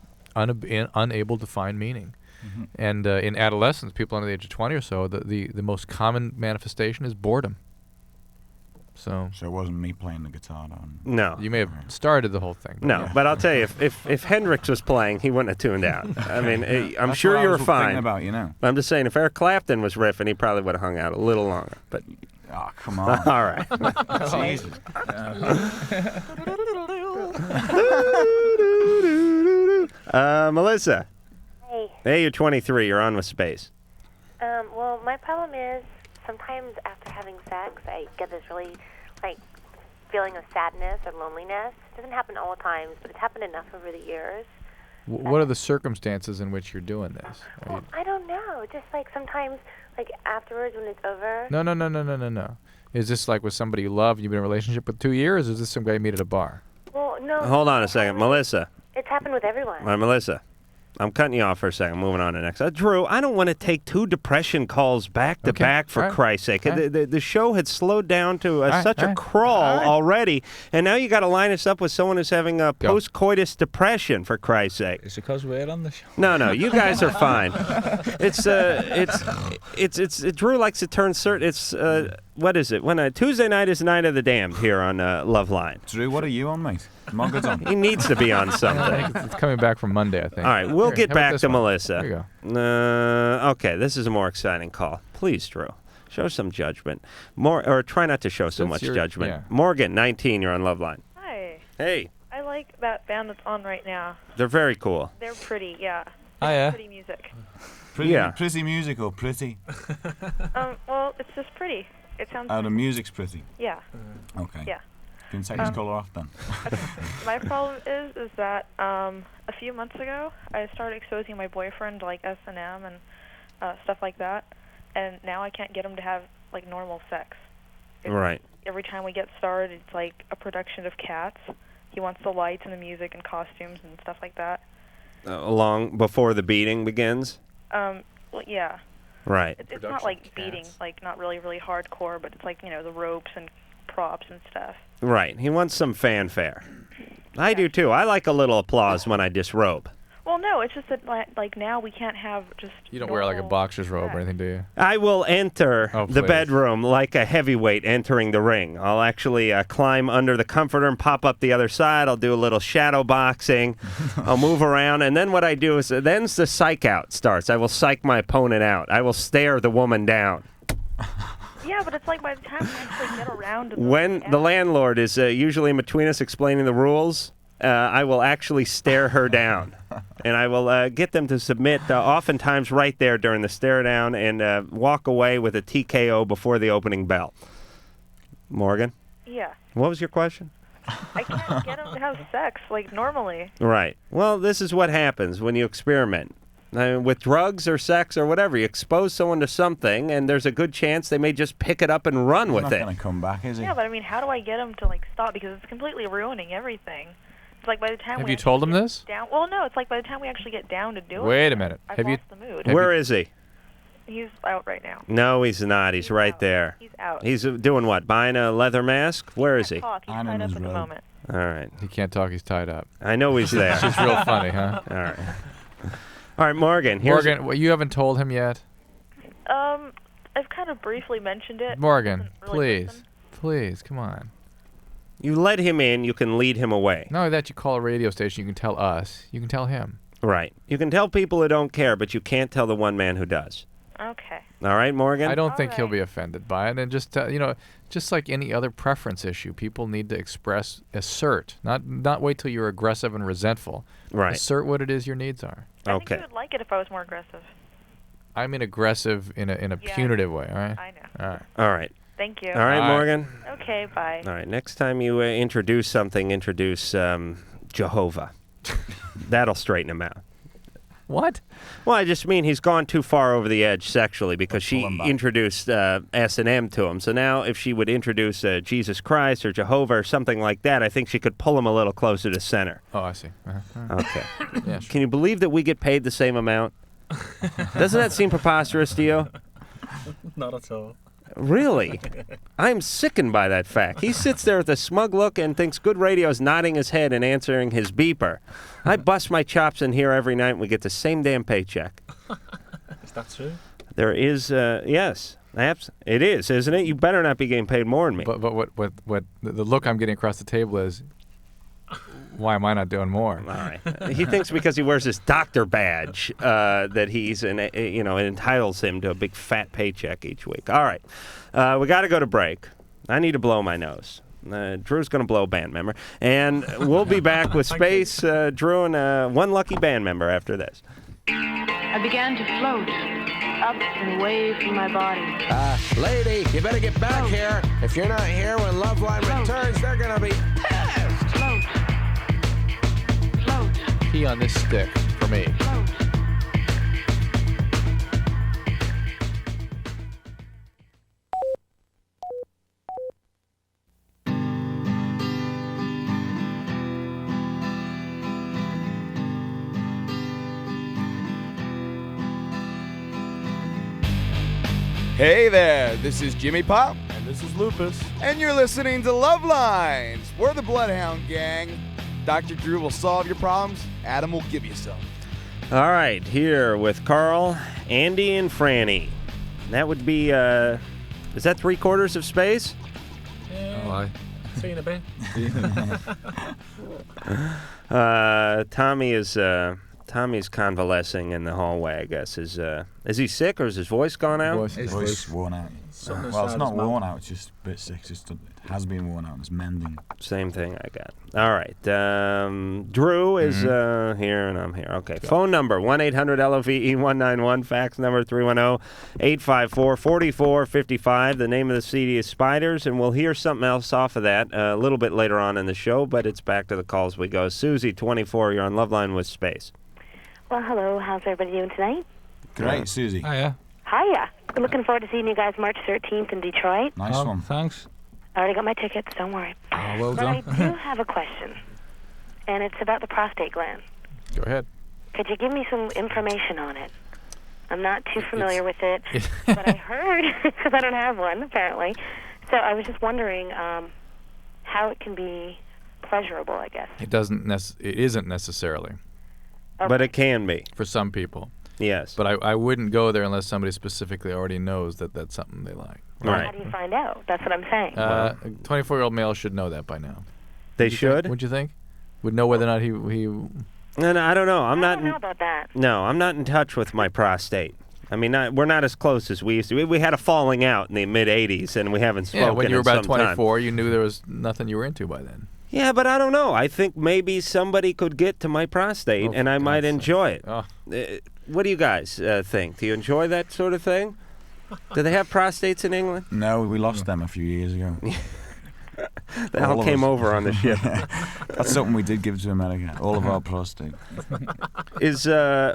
Unable to find meaning. Mm-hmm. And in adolescence, people under the age of 20 or so, the most common manifestation is boredom. So it wasn't me playing the guitar, though. No. You may have started the whole thing. No, but I'll tell you, if Hendrix was playing, he wouldn't have tuned out. I mean, I'm That's sure what I you were was fine. thinking about, you know. I'm just saying, if Eric Clapton was riffing, he probably would have hung out a little longer. But oh, come on. All right. Jesus. Melissa. Hey. Hey, you're 23. You're on with Space. Well, my problem is sometimes after having sex, I get this really, feeling of sadness or loneliness. It doesn't happen all the times, but it's happened enough over the years. What are the circumstances in which you're doing this? Well, I don't know. Just sometimes, afterwards when it's over. No. Is this like with somebody you love, you've been in a relationship with 2 years, or is this some guy you meet at a bar? Well, no. Hold on a second. Melissa. It's happened with everyone. All right, Melissa. I'm cutting you off for a second. Moving on to the next. Drew, I don't want to take 2 depression calls back to back, for Christ's sake. The show had slowed down to such a crawl already, and now you got to line us up with someone who's having a post-coitus depression, for Christ's sake. Is it because we're on the show? No, you guys are fine. Drew likes to turn certain. What is it? When Tuesday night is Night of the Damned here on Loveline. Drew, what are you on, mate? Margaret's on. He needs to be on something. It's coming back from Monday, I think. All right, we'll get back to Melissa. There you go. Okay, this is a more exciting call. Please, Drew, show some judgment. Or try not to show so much judgment. yeah. Morgan, 19, you're on Loveline. Hi. Hey. I like that band that's on right now. They're very cool. They're pretty, yeah. Oh, yeah? Pretty music. Pretty music or pretty? Well, it's just pretty. It sounds. The music's pretty. Yeah. Okay. Yeah. Can you take this color off then? My problem is that a few months ago I started exposing my boyfriend to S&M and stuff like that, and now I can't get him to have normal sex. Right. Every time we get started, it's like a production of Cats. He wants the lights and the music and costumes and stuff like that. Long before the beating begins? Well, yeah. Right. It's not beating, not really, really hardcore, but it's the ropes and props and stuff. Right. He wants some fanfare. I do too. I like a little applause when I disrobe. Well, no, it's just that now we can't have just. You don't wear a boxer's robe or anything, do you? I will enter the please. bedroom like a heavyweight entering the ring. I'll actually climb under the comforter and pop up the other side. I'll do a little shadow boxing. I'll move around. And then what I do is, then the psych out starts. I will psych my opponent out. I will stare the woman down. Yeah, but it's by the time we actually get around to When the landlord is usually in between us explaining the rules, I will actually stare her down. And I will get them to submit, oftentimes right there during the stare down, and walk away with a TKO before the opening bell. Morgan? Yeah. What was your question? I can't get him to have sex normally. Right. Well, this is what happens when you experiment. With drugs or sex or whatever, you expose someone to something, and there's a good chance they may just pick it up and run with it. He's not going to come back, is he? Yeah, but how do I get him to stop? Because it's completely ruining everything. It's by the time Have we you told him this? down. Well, no, it's by the time we actually get down to do it. Wait a minute. I've lost the mood. Where is he? He's out right now. No, he's not. He's right there. He's out. He's doing what? Buying a leather mask? Where is he? Talk. He's tied up at the moment. All right. He can't talk. He's tied up. I know he's there. She's real funny, huh? All right. All right, Morgan. Morgan, you haven't told him yet? I've kind of briefly mentioned it. Morgan, Really please, come on. You let him in, you can lead him away. Not only that, you call a radio station, you can tell us, you can tell him. Right. You can tell people who don't care, but you can't tell the one man who does. Okay. All right, Morgan? I don't think he'll be offended by it. And just, just like any other preference issue, people need to assert, not wait till you're aggressive and resentful. Right. Assert what it is your needs are. I think you would like it if I was more aggressive. I mean aggressive in a punitive way, all right? I know. All right. All right. Thank you. All right, Morgan? Okay, bye. All right, next time you introduce something, introduce Jehovah. That'll straighten him out. What? Well, I just mean he's gone too far over the edge sexually because she introduced S&M to him. So now if she would introduce Jesus Christ or Jehovah or something like that, I think she could pull him a little closer to center. Oh, I see. Okay. Yeah, sure. Can you believe that we get paid the same amount? Doesn't that seem preposterous to you? Not at all. Really? I'm sickened by that fact. He sits there with a smug look and thinks Good Radio is nodding his head and answering his beeper. I bust my chops in here every night and we get the same damn paycheck. Is that true? There is, yes. It is, isn't it? You better not be getting paid more than me. But what the look I'm getting across the table is, why am I not doing more? All right. He thinks because he wears this doctor badge that he's, it entitles him to a big fat paycheck each week. All right. We got to go to break. I need to blow my nose. Drew's going to blow a band member. And we'll be back with Space, Drew, and one lucky band member after this. I began to float up and away from my body. Lady, you better get back here. If you're not here when Loveline returns, they're going to be pissed. Float. Pee on this stick for me. Hey there, this is Jimmy Pop. And this is Lupus. And you're listening to Love Lines. We're the Bloodhound Gang. Dr. Drew will solve your problems. Adam will give you some. All right, here with Carl, Andy, and Franny. That would be, is that 3/4 of space? Yeah. See you in a bit. Tommy's convalescing in the hallway, I guess. Is he sick or is his voice gone out? His voice worn out. Well, it's not worn out, it's just a bit sick. It has been worn out. It's mending. Same thing I got. All right. Drew is here and I'm here. Okay. Phone number 1-800-LOVE-191. Fax number 310-854-4455. The name of the CD is Spiders, and we'll hear something else off of that a little bit later on in the show, but it's back to the calls we go. Susie, 24, you're on Loveline with Space. Well, hello. How's everybody doing tonight? Great, Susie. Hiya. Hiya. I'm looking forward to seeing you guys March 13th in Detroit. Nice one. Thanks. I already got my tickets, don't worry. Oh, well but done. I do have a question, and it's about the prostate gland. Go ahead. Could you give me some information on it? I'm not too familiar with it, but I heard, because I don't have one, apparently. So I was just wondering how it can be pleasurable, I guess. It isn't necessarily. Okay. But it can be. For some people. Yes. But I wouldn't go there unless somebody specifically already knows that that's something they like. Right. How do you find out? That's what I'm saying. A 24-year-old male should know that by now. They should? Wouldn't you think? Would know whether or not he No, I don't know. I don't know about that. No, I'm not in touch with my prostate. I mean, we're not as close as we used to. We had a falling out in the mid-'80s, and we haven't spoken in some time. when you were about 24, you knew there was nothing you were into by then. Yeah, but I don't know. I think maybe somebody could get to my prostate, and I might enjoy it. Oh. What do you guys think? Do you enjoy that sort of thing? Do they have prostates in England? No, we lost them a few years ago. They all came over on the ship. That's something we did give to America. All of our prostate.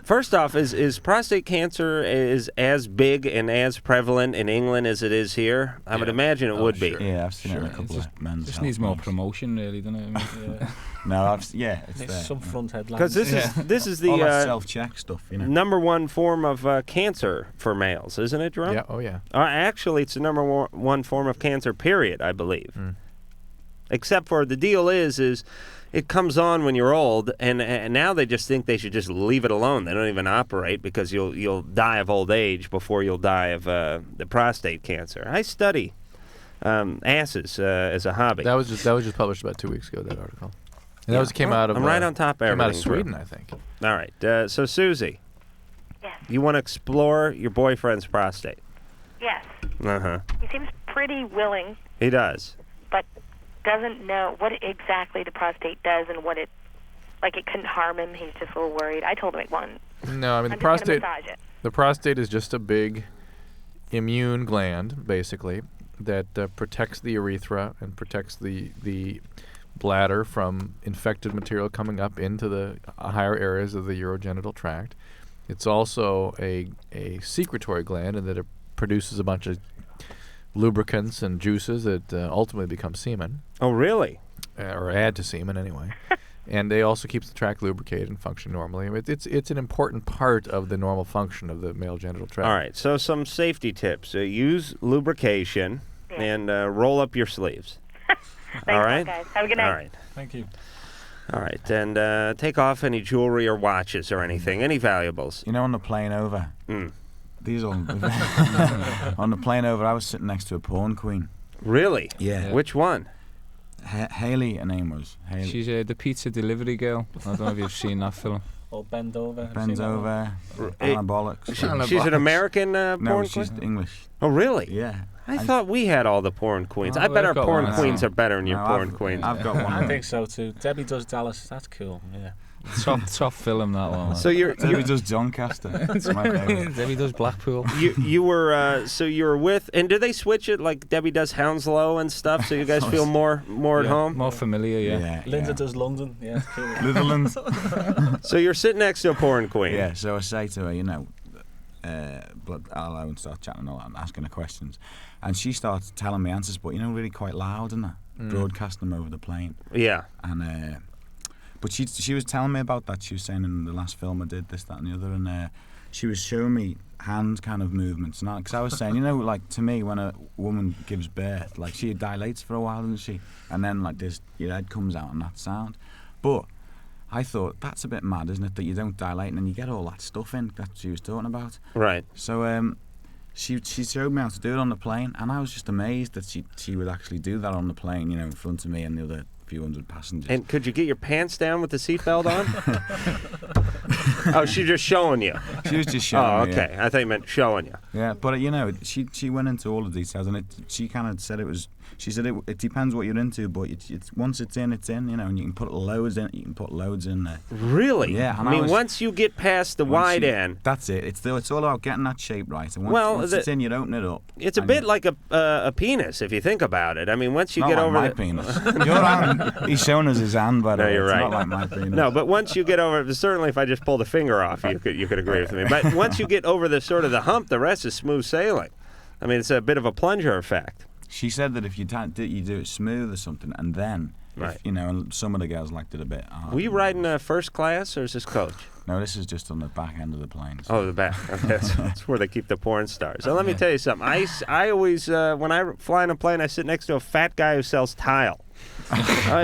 First off, is prostate cancer is as big and as prevalent in England as it is here? I would imagine it would be. Yeah, I've seen it in a couple of men's Just health needs more clubs. promotion, really, doesn't it? I mean, No, it's there. Some front headlines. Because this is the all that self-check stuff, you know. number one form of cancer for males, isn't it, Jerome? Yeah. Oh, yeah. Actually, it's the number one form of cancer, period, I believe. Except for the deal is it comes on when you're old, and now they just think they should just leave it alone. They don't even operate because you'll die of old age before you'll die of the prostate cancer. I study asses as a hobby. That was just published about 2 weeks ago, that article. And that came out of I'm right on top of came out of everything, Sweden, Drew. I think. All right. So, Susie. Yes. You want to explore your boyfriend's prostate? Yes. Uh-huh. He seems pretty willing, He does. but doesn't know what exactly the prostate does and what it couldn't harm him. He's just a little worried. I told him it wouldn't. No, I mean, I'm just gonna massage it. The prostate is just a big immune gland, basically, that protects the urethra and protects the bladder from infected material coming up into the higher areas of the urogenital tract. It's also a secretory gland in that it produces a bunch of lubricants and juices that ultimately become semen. Oh, really? Or add to semen anyway. And they also keep the tract lubricated and function normally. I mean, it's an important part of the normal function of the male genital tract. All right, so some safety tips. Use lubrication and roll up your sleeves. All right? guys. Have a good night. All right. Thank you. All right, and take off any jewelry or watches or anything, any valuables. You know, on the plane over, these all... on the plane over, I was sitting next to a porn queen. Really? Yeah. Which one? Haley, her name was. Haley. She's the pizza delivery girl. I don't know if you've seen that film. Or Bend Over. Have you Bends seen that over, one? anabolics. She's an American porn No, queen? she's English. Oh, really? Yeah. I thought we had all the porn queens. Oh, I bet we've our got porn one. queens are better than your No, porn queens. I've got one. I think so too. Debbie does Dallas. That's cool. Yeah. Top film, that one. So Debbie does Doncaster. That's my favorite. Debbie does Blackpool. You were so you were with, and do they switch it like Debbie does Hounslow and stuff, so you guys feel more at home? More familiar, yeah. Linda does London. Yeah, it's cool. Litherland. So you're sitting next to a porn queen. Yeah, so I say to her, you know, hello, and start chatting and all that and asking her questions. And she starts telling me answers, but, you know, really quite loud and that, broadcasting them over the plane. Yeah. And, but she was telling me about that. She was saying in the last film I did this, that and the other, and she was showing me hand kind of movements. Because I was saying, you know, like, to me, when a woman gives birth, like, she dilates for a while, doesn't she? And then, like, your head comes out and that sound. But I thought, that's a bit mad, isn't it, that you don't dilate and then you get all that stuff in that she was talking about. Right. So she showed me how to do it on the plane, and I was just amazed that she would actually do that on the plane, you know, in front of me and the other few hundred passengers. And could you get your pants down with the seatbelt on? Oh, she's just showing you. She was just showing me. Oh, okay. Yeah. I thought you meant showing you. Yeah, but, you know, she went into all the details, and she kind of said it was... She said it depends what you're into, but it's once it's in, you know, and you can put loads in. You can put loads in there. Really? Yeah. I mean, once you get past the wide end, that's it. It's all about getting that shape right. And once it's in, you open it up. It's a bit like a penis, if you think about it. I mean, once you not get like over my the penis. Your hand, he's showing us his hand, by the way. No, you're it's right. not like my penis. No, but once you get over, certainly if I just pulled a finger off, you could agree with me. But once you get over the sort of the hump, the rest is smooth sailing. I mean, it's a bit of a plunger effect. She said that if you do it smooth or something, and then, right. You know, and some of the girls liked it a bit hard. Were you riding first class, or is this coach? No, this is just on the back end of the plane. So. Oh, the back. Okay, that's where they keep the porn stars. So let me tell you something. I always, when I fly on a plane, I sit next to a fat guy who sells tile.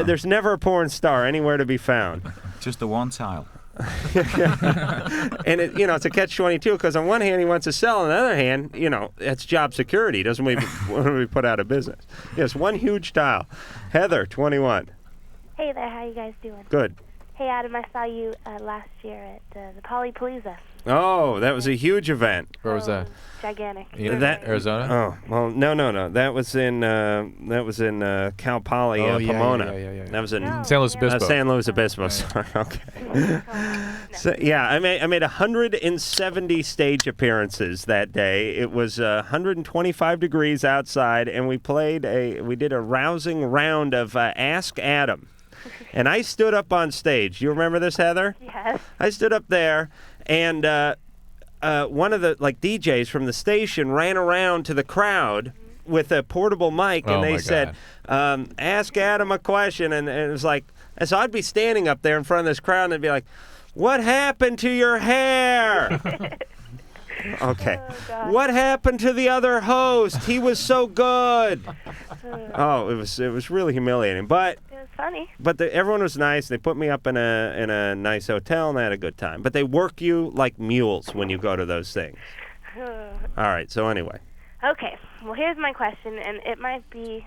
There's never a porn star anywhere to be found. Just the one tile. And it's a catch-22 because on one hand he wants to sell, on the other hand, it's job security. Doesn't want to be put out of business. Yes, one huge tile. Heather, 21. Hey there, how you guys doing? Good. Hey Adam, I saw you last year at the Polypalooza. Oh, that was a huge event. Where was that? Gigantic. Arizona? Oh, well, no. That was in Cal Poly, Pomona. Yeah. That was in San Luis Obispo. San Luis Obispo. Sorry. Okay. So yeah, I made 170 stage appearances that day. It was 125 degrees outside, and we did a rousing round of Ask Adam. And I stood up on stage. You remember this, Heather? Yes. I stood up there, and one of the DJs from the station ran around to the crowd with a portable mic, and they said, "Ask Adam a question." And it was like, and so I'd be standing up there in front of this crowd, and they'd be like, "What happened to your hair?" Okay. Oh, what happened to the other host? He was so good. Oh, it was really humiliating, but it was funny. But everyone was nice. They put me up in a nice hotel, and I had a good time. But they work you like mules when you go to those things. All right. So anyway. Okay. Well, here's my question, and it might be,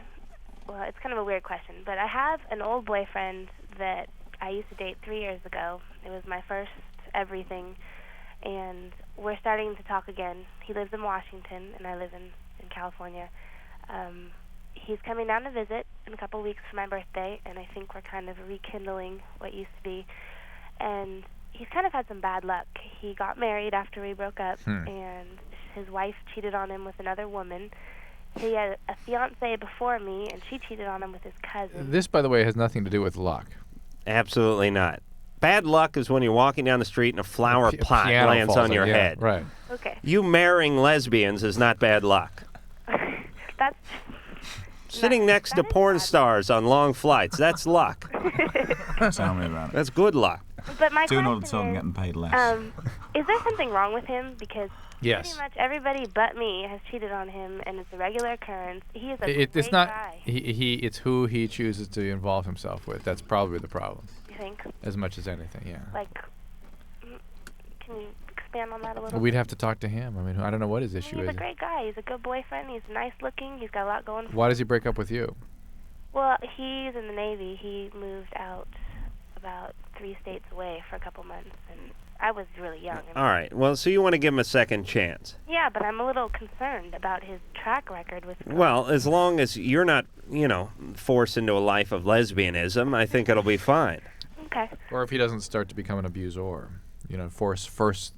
well, it's kind of a weird question, but I have an old boyfriend that I used to date 3 years ago. It was my first everything. And we're starting to talk again. He lives in Washington, and I live in California. He's coming down to visit in a couple weeks for my birthday, and I think we're kind of rekindling what used to be. And he's kind of had some bad luck. He got married after we broke up, and his wife cheated on him with another woman. He had a fiancée before me, and she cheated on him with his cousin. This, by the way, has nothing to do with luck. Absolutely not. Bad luck is when you're walking down the street and a flower pot piano lands falls on your yeah, head. Right. Okay. You marrying lesbians is not bad luck. That's Sitting next to porn stars on long flights, that's luck. Tell me about it. That's good luck. But my Doing all the question talking, is, getting paid less. is there something wrong with him? Because Yes. pretty much everybody but me has cheated on him, and it's a regular occurrence. He is a It's great not. guy. It's who he chooses to involve himself with. That's probably the problem. You think? As much as anything, yeah. Like, can you expand on that a little? Well, we'd have to talk to him. I mean, I don't know what his issue He's is. a great guy. He's a good boyfriend. He's nice looking. He's got a lot going for him. Why does he break up with you? Well, he's in the Navy. He moved out about 3 states away for a couple months, and I was really young. All right. Well, so you want to give him a second chance. Yeah, but I'm a little concerned about his track record with girls. Well, as long as you're not, forced into a life of lesbianism, I think it'll be fine. Okay. Or if he doesn't start to become an abuser, force first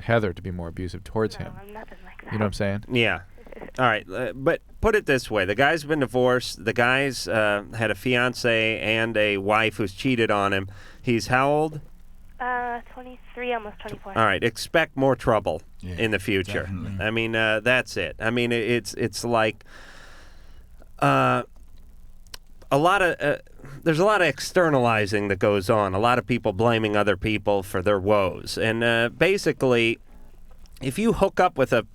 Heather to be more abusive towards him. I'm nothing like that. You know what I'm saying? Yeah. All right. But put it this way. The guy's been divorced. The guy's had a fiance and a wife who's cheated on him. He's how old? 23, almost 24. All right. Expect more trouble Yeah, in the future. definitely. I mean, that's it. I mean, it's like a lot of there's a lot of externalizing that goes on. A lot of people blaming other people for their woes, and basically, if you hook up with a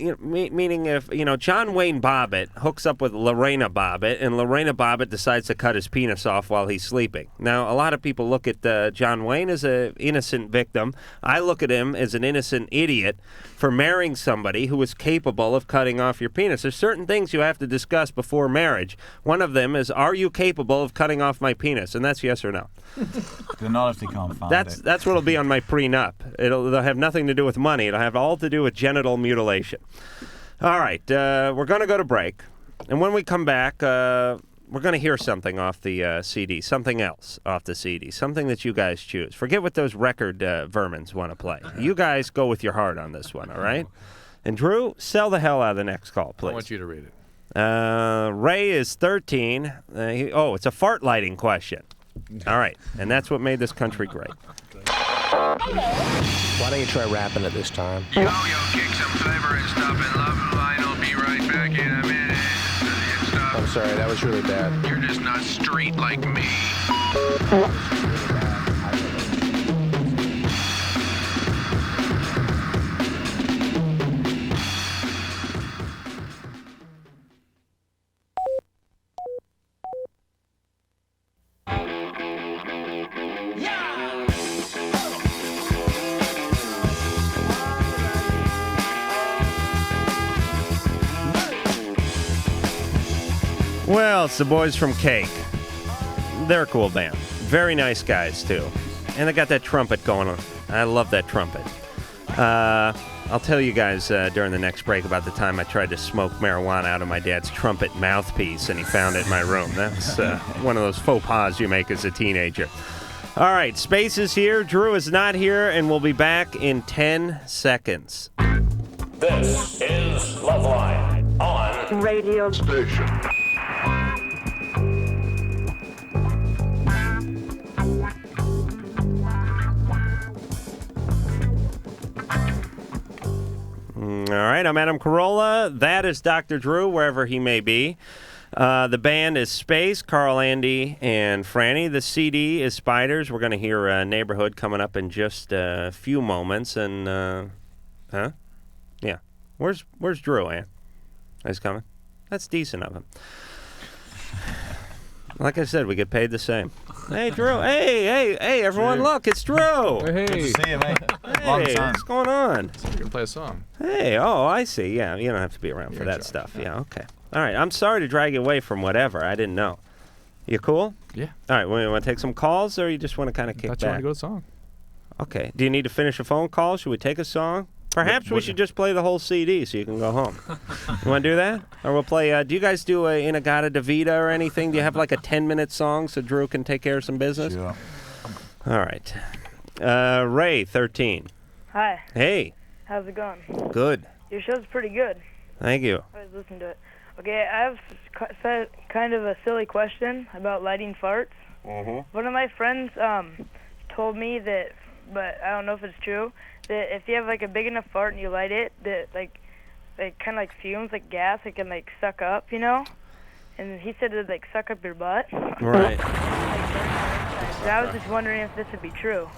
meaning if John Wayne Bobbitt hooks up with Lorena Bobbitt, and Lorena Bobbitt decides to cut his penis off while he's sleeping. Now, a lot of people look at John Wayne as an innocent victim. I look at him as an innocent idiot for marrying somebody who is capable of cutting off your penis. There's certain things you have to discuss before marriage. One of them is, are you capable of cutting off my penis? And that's yes or no. They're not if they can't find it. That's what'll be on my prenup. It'll have nothing to do with money. It'll have all to do with genital mutilation. All right, we're going to go to break, and when we come back, we're going to hear something off the CD, something else off the CD, something that you guys choose. Forget what those record vermins want to play. You guys go with your heart on this one, all right? And Drew, sell the hell out of the next call, please. I want you to read it. Ray is 13. It's a fart lighting question. All right, and that's what made this country great. Why don't you try rapping it this time? Yo, kick some flavor and stuff, and Loveline will be right back in a minute. And stuff. I'm sorry, that was really bad. You're just not street like me. Well, it's the boys from Cake. They're a cool band. Very nice guys, too. And they got that trumpet going on. I love that trumpet. I'll tell you guys during the next break about the time I tried to smoke marijuana out of my dad's trumpet mouthpiece, and he found it in my room. That's one of those faux pas you make as a teenager. All right, Space is here. Drew is not here, and we'll be back in 10 seconds. This is Loveline on Radio Station. All right, I'm Adam Carolla. That is Dr. Drew, wherever he may be. The band is Space, Carl, Andy, and Franny. The CD is Spiders. We're going to hear Neighborhood coming up in just a few moments. And, Yeah. Where's Drew, Ann? He's coming? That's decent of him. Like I said, we get paid the same. Hey, Drew. Hey, everyone, look, it's Drew. Hey. Good to see you, mate. Hey, what's going on? So we can play a song. Hey, I see. Yeah, you don't have to be around for that stuff. Yeah, okay. All right, I'm sorry to drag you away from whatever. I didn't know. You cool? Yeah. All right, we want to take some calls, or you just want to kind of kick I thought you back? wanted to go to song. Okay. Do you need to finish a phone call? Should we take a song? Perhaps we should just play the whole CD so you can go home. You want to do that? Or we'll play, do you guys do a Inagata Davida or anything? Do you have like a 10-minute song so Drew can take care of some business? Sure. All right. Ray, 13. Hi. Hey. How's it going? Good. Your show's pretty good. Thank you. I was listening to it. Okay, I have kind of a silly question about lighting farts. Mm-hmm. One of my friends told me that, but I don't know if it's true, that if you have like a big enough fart and you light it, that like kind of like fumes, like gas, it can like suck up, you know? And he said it'd like suck up your butt. Right. So I was just wondering if this would be true.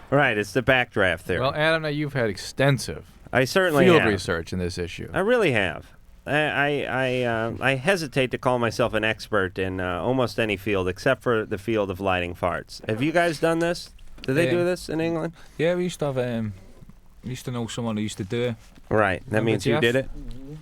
Right, it's the backdraft theory. Well, Adam, now you've had extensive I certainly field have. research in this issue. I really have. I hesitate to call myself an expert in almost any field except for the field of lighting farts. Have you guys done this? Do they do this in England? Yeah, we used to have. We used to know someone who used to do it. Right. That means you did it?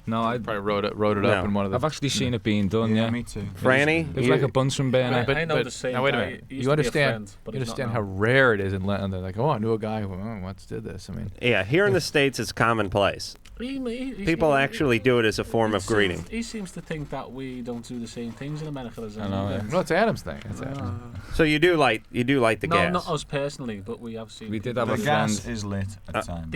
No, I probably wrote it up in one of the. I've actually seen it being done. Yeah, me too. Franny, it was like a Bunsen burner. I know the same now wait a guy. minute. He used You to be a understand? friend, but You he's not understand now. how rare it is in Latin. They're like, oh, I knew a guy who once did this. I mean, Yeah, here in the States it's commonplace. People actually do it as a form of greeting. He seems to think that we don't do the same things in America as I know. Yeah. Well, it's Adam's thing. It's Adam's. So you do light the no, gas. not us personally, but we have seen. We did have The a gas friend. is lit at times.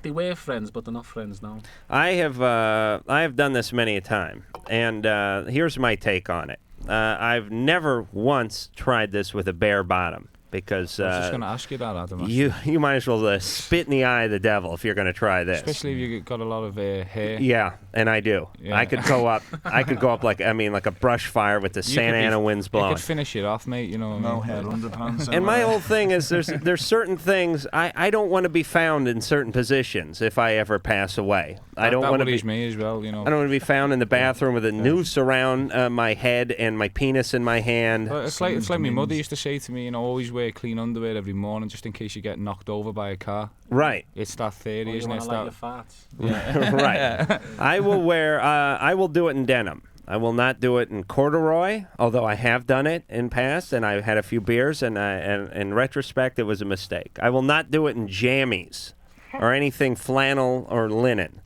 They were friends, but they're not friends now. I have done this many a time, and here's my take on it. I've never once tried this with a bare bottom because I was just going to ask you that, Adam. you might as well spit in the eye of the devil if you're going to try this. Especially if you got a lot of hair. Yeah, and I do. Yeah. I could go up like a brush fire with the Santa Ana winds blowing. You could finish it off, mate. You know. No hair underpants. And my whole thing is there's certain things I don't want to be found in certain positions if I ever pass away. I don't want to be me as well. You know. I don't want to be found in the bathroom with a noose around my head and my penis in my hand. Well, it's like my mother used to say to me, you know, always wear clean underwear every morning just in case you get knocked over by a car. Right. It's that theory, isn't it? It's Like that. your farts. Yeah. Right. I will do it in denim. I will not do it in corduroy, although I have done it in past, and I've had a few beers, and in retrospect, it was a mistake. I will not do it in jammies or anything flannel or linen.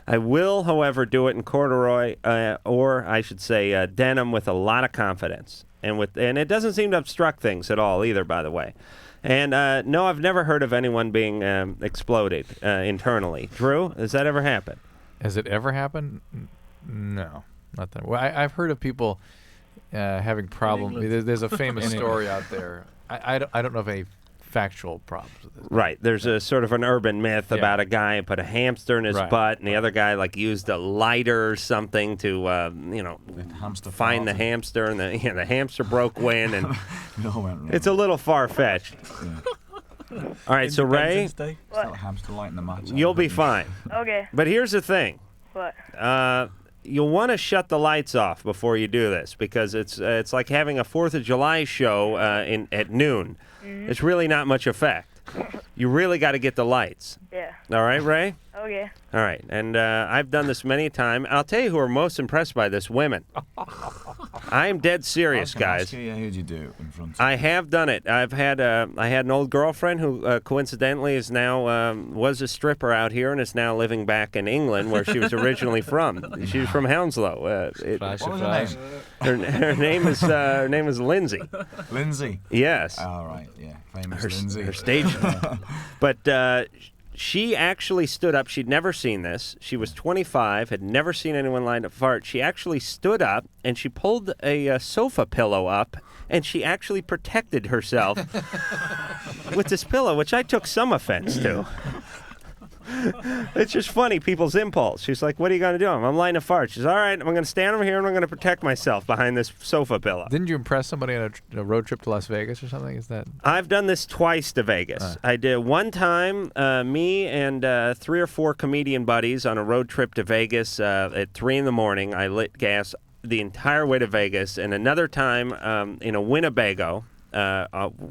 I will, however, do it in corduroy, or I should say denim with a lot of confidence. And it doesn't seem to obstruct things at all either, by the way. And no, I've never heard of anyone being exploded internally. Drew, has that ever happened? Has it ever happened? No, not that. Well, I've heard of people having problems. There's a famous story out there. I don't know of any factual problems with this. Right. There's a sort of an urban myth about a guy who put a hamster in his butt, and the other guy used a lighter or something to find the hamster, and the hamster broke wind, and it's a little far fetched. All right, so Ray, hamster light in the match. you'll be fine. Okay. But here's the thing. What? You'll want to shut the lights off before you do this because it's like having a 4th of July show at noon. Mhm. It's really not much effect. You really got to get the lights. Yeah. All right, Ray? Okay. All right, and I've done this many a time. I'll tell you who are most impressed by this, women. I'm dead serious, guys. Who'd you do in front of? I have done it. I had an old girlfriend who coincidentally is now was a stripper out here and is now living back in England where she was originally from. She was from Hounslow. Surprise. Her name is Lindsay. Lindsay. Yes. All right. Yeah. Famous Lindsay. Her stage name. But she actually stood up. She'd never seen this. She was 25, had never seen anyone line up fart. She actually stood up and she pulled a sofa pillow up and she actually protected herself with this pillow, which I took some offense to. It's just funny, people's impulse. She's like, what are you going to do? I'm lighting a fart. She's all right, I'm going to stand over here and I'm going to protect myself behind this sofa pillow. Didn't you impress somebody on a road trip to Las Vegas or something? Is that? I've done this twice to Vegas. I did one time, me and 3 or 4 comedian buddies on a road trip to Vegas at 3 in the morning. I lit gas the entire way to Vegas. And another time in a Winnebago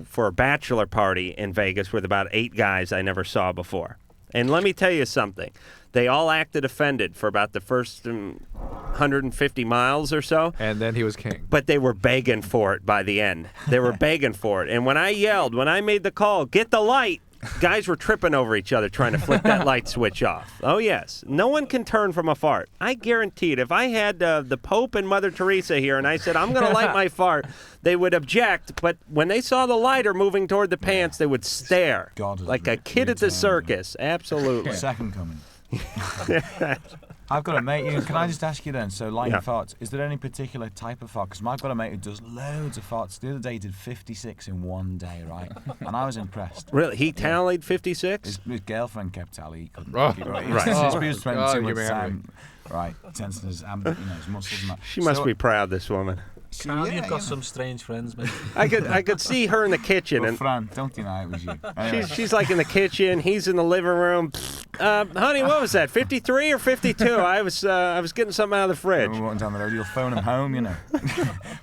for a bachelor party in Vegas with about 8 guys I never saw before. And let me tell you something. They all acted offended for about the first 150 miles or so. And then he was king. But they were begging for it by the end. They were begging for it. And when I yelled, when I made the call, get the light, guys were tripping over each other trying to flip that light switch off. Oh, yes. No one can turn from a fart. I guarantee it. If I had the Pope and Mother Teresa here and I said, I'm going to light my fart, they would object. But when they saw the lighter moving toward the pants, they would stare like a kid at the circus. Absolutely. Second coming. I've got a mate. Can I just ask you then? So, lighting Yeah. farts, is there any particular type of fart? Because I've got a mate who does loads of farts. The other day he did 56 in one day, right? And I was impressed. Really? He tallied 56? His girlfriend kept tally. He couldn't. Oh. Keep it right. Right. He was spending Oh, too you're much angry. time. Right, tensing his muscles and that. She must be proud, this woman. Carl, you've got some strange friends, mate. I could see her in the kitchen, Well, and Fran, don't deny it was you. Anyway. she's like in the kitchen. He's in the living room. Honey, what was that? 53 or 52? I was getting something out of the fridge. We're walking down the road. You'll phone him home, you know.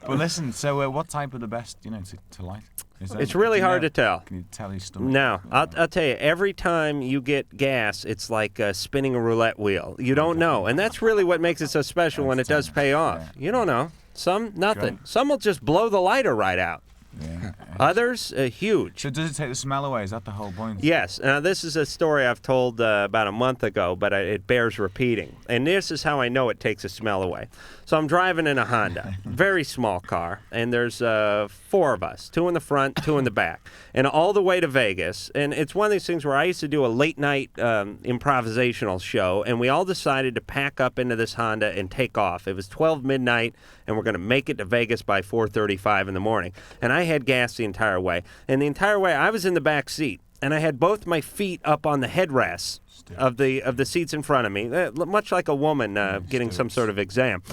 But listen, so what type are the best, to light? It's really hard to tell. Can you tell his stomach? No, I'll tell you, every time you get gas, it's like spinning a roulette wheel. You don't know. And that's really what makes it so special when it does pay off. Yeah. You don't know. Some, nothing. Some will just blow the lighter right out. Yeah. Others, huge. So does it take the smell away? Is that the whole point? Yes. Now, this is a story I've told about a month ago, but it bears repeating. And this is how I know it takes the smell away. So I'm driving in a Honda, very small car, and there's 4 of us, 2 in the front, 2 in the back, and all the way to Vegas. And it's one of these things where I used to do a late-night improvisational show, and we all decided to pack up into this Honda and take off. It was 12 midnight, and we're going to make it to Vegas by 4:35 in the morning. And I had gas the entire way. And the entire way, I was in the back seat, and I had both my feet up on the headrests of the seats in front of me, much like a woman getting some sort of exam.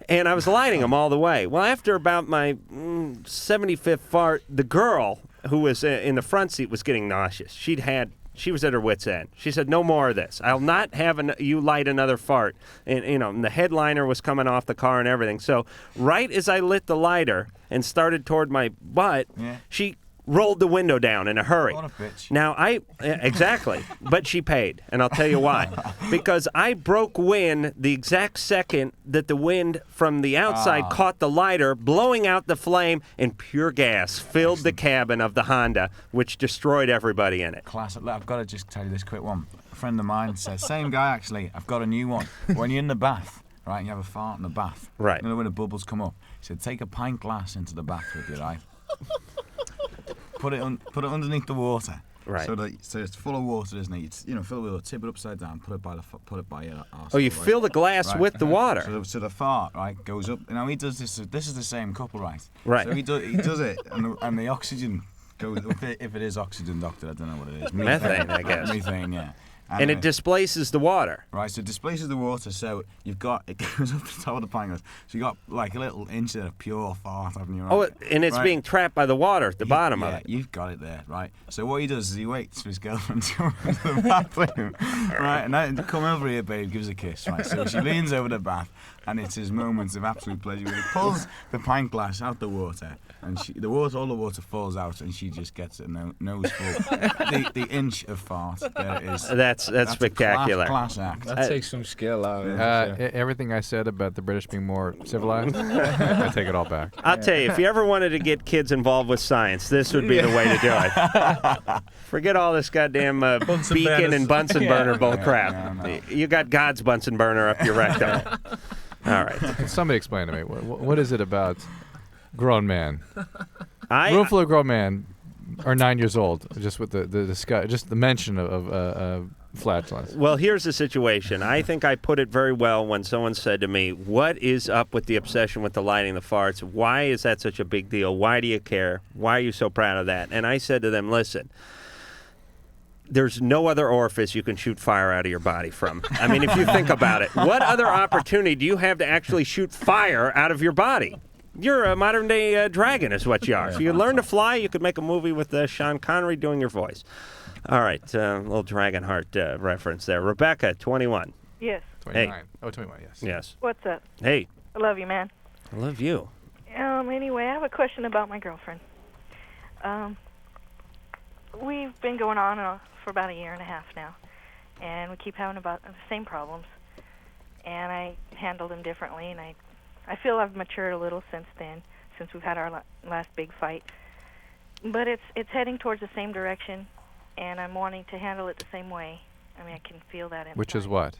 And I was lighting them all the way. Well, after about my 75th fart, the girl who was in the front seat was getting nauseous. She was at her wit's end. She said, "No more of this. I'll not have you light another fart." And and the headliner was coming off the car and everything. So right as I lit the lighter and started toward my butt, she rolled the window down in a hurry. What a bitch. Now, exactly, but she paid, and I'll tell you why. Because I broke wind the exact second that the wind from the outside caught the lighter, blowing out the flame, and pure gas filled the cabin of the Honda, which destroyed everybody in it. Classic. Look, I've got to just tell you this quick one. A friend of mine says, same guy actually, I've got a new one. When you're in the bath, right, and you have a fart in the bath, right, you know when the bubbles come up, he said, take a pint glass into the bath with you, right? Put it underneath the water. Right. So it's full of water, isn't it? Fill it with tip it upside down, put it by your arse. Oh, you fill the glass with the water. So the fart, right, goes up. Now he does this. This is the same couple, right? Right. So he does it, and the oxygen goes. If it is oxygen, doctor, I don't know what it is. Methane, I guess. Methane, yeah. And it displaces the water. Right, so it displaces the water, so it goes up the top of the pint glass. So you got like a little inch of pure fart, haven't you? Right? Oh, and it's being trapped by the water at the bottom of it. You've got it there, right? So what he does is he waits for his girlfriend to come into the bathroom, right? And then, come over here, babe, gives a kiss, right? So she leans over the bath, and it's his moments of absolute pleasure. He pulls the pint glass out the water, and all the water falls out, and she just gets a nose full. the inch of fart, there it is. That's spectacular. Class act. That takes some skill out of it. Everything I said about the British being more civilized, I take it all back. I'll tell you, if you ever wanted to get kids involved with science, this would be the way to do it. Forget all this goddamn beacon and Bunsen burner bull crap. You got God's Bunsen burner up your rectum. All right. Can somebody explain to me, what is it about grown man? Room full of grown men are 9 years old, just with the mention of flatulence. Well, here's the situation. I think I put it very well when someone said to me, "What is up with the obsession with the lighting the farts? Why is that such a big deal? Why do you care? Why are you so proud of that?" And I said to them, "Listen, there's no other orifice you can shoot fire out of your body from. I mean, if you think about it, what other opportunity do you have to actually shoot fire out of your body? You're a modern-day dragon is what you are. If you learn to fly, you could make a movie with Sean Connery doing your voice." All right, little Dragonheart reference there. Rebecca, 21. Yes. 29. Hey. Oh, 21, yes. Yes. What's up? Hey. I love you, man. I love you. Anyway, I have a question about my girlfriend. We've been going on for about a year and a half now, and we keep having about the same problems. And I handle them differently, and I feel I've matured a little since then, since we've had our last big fight. But it's heading towards the same direction, and I'm wanting to handle it the same way. I mean, I can feel that inside. Which is what?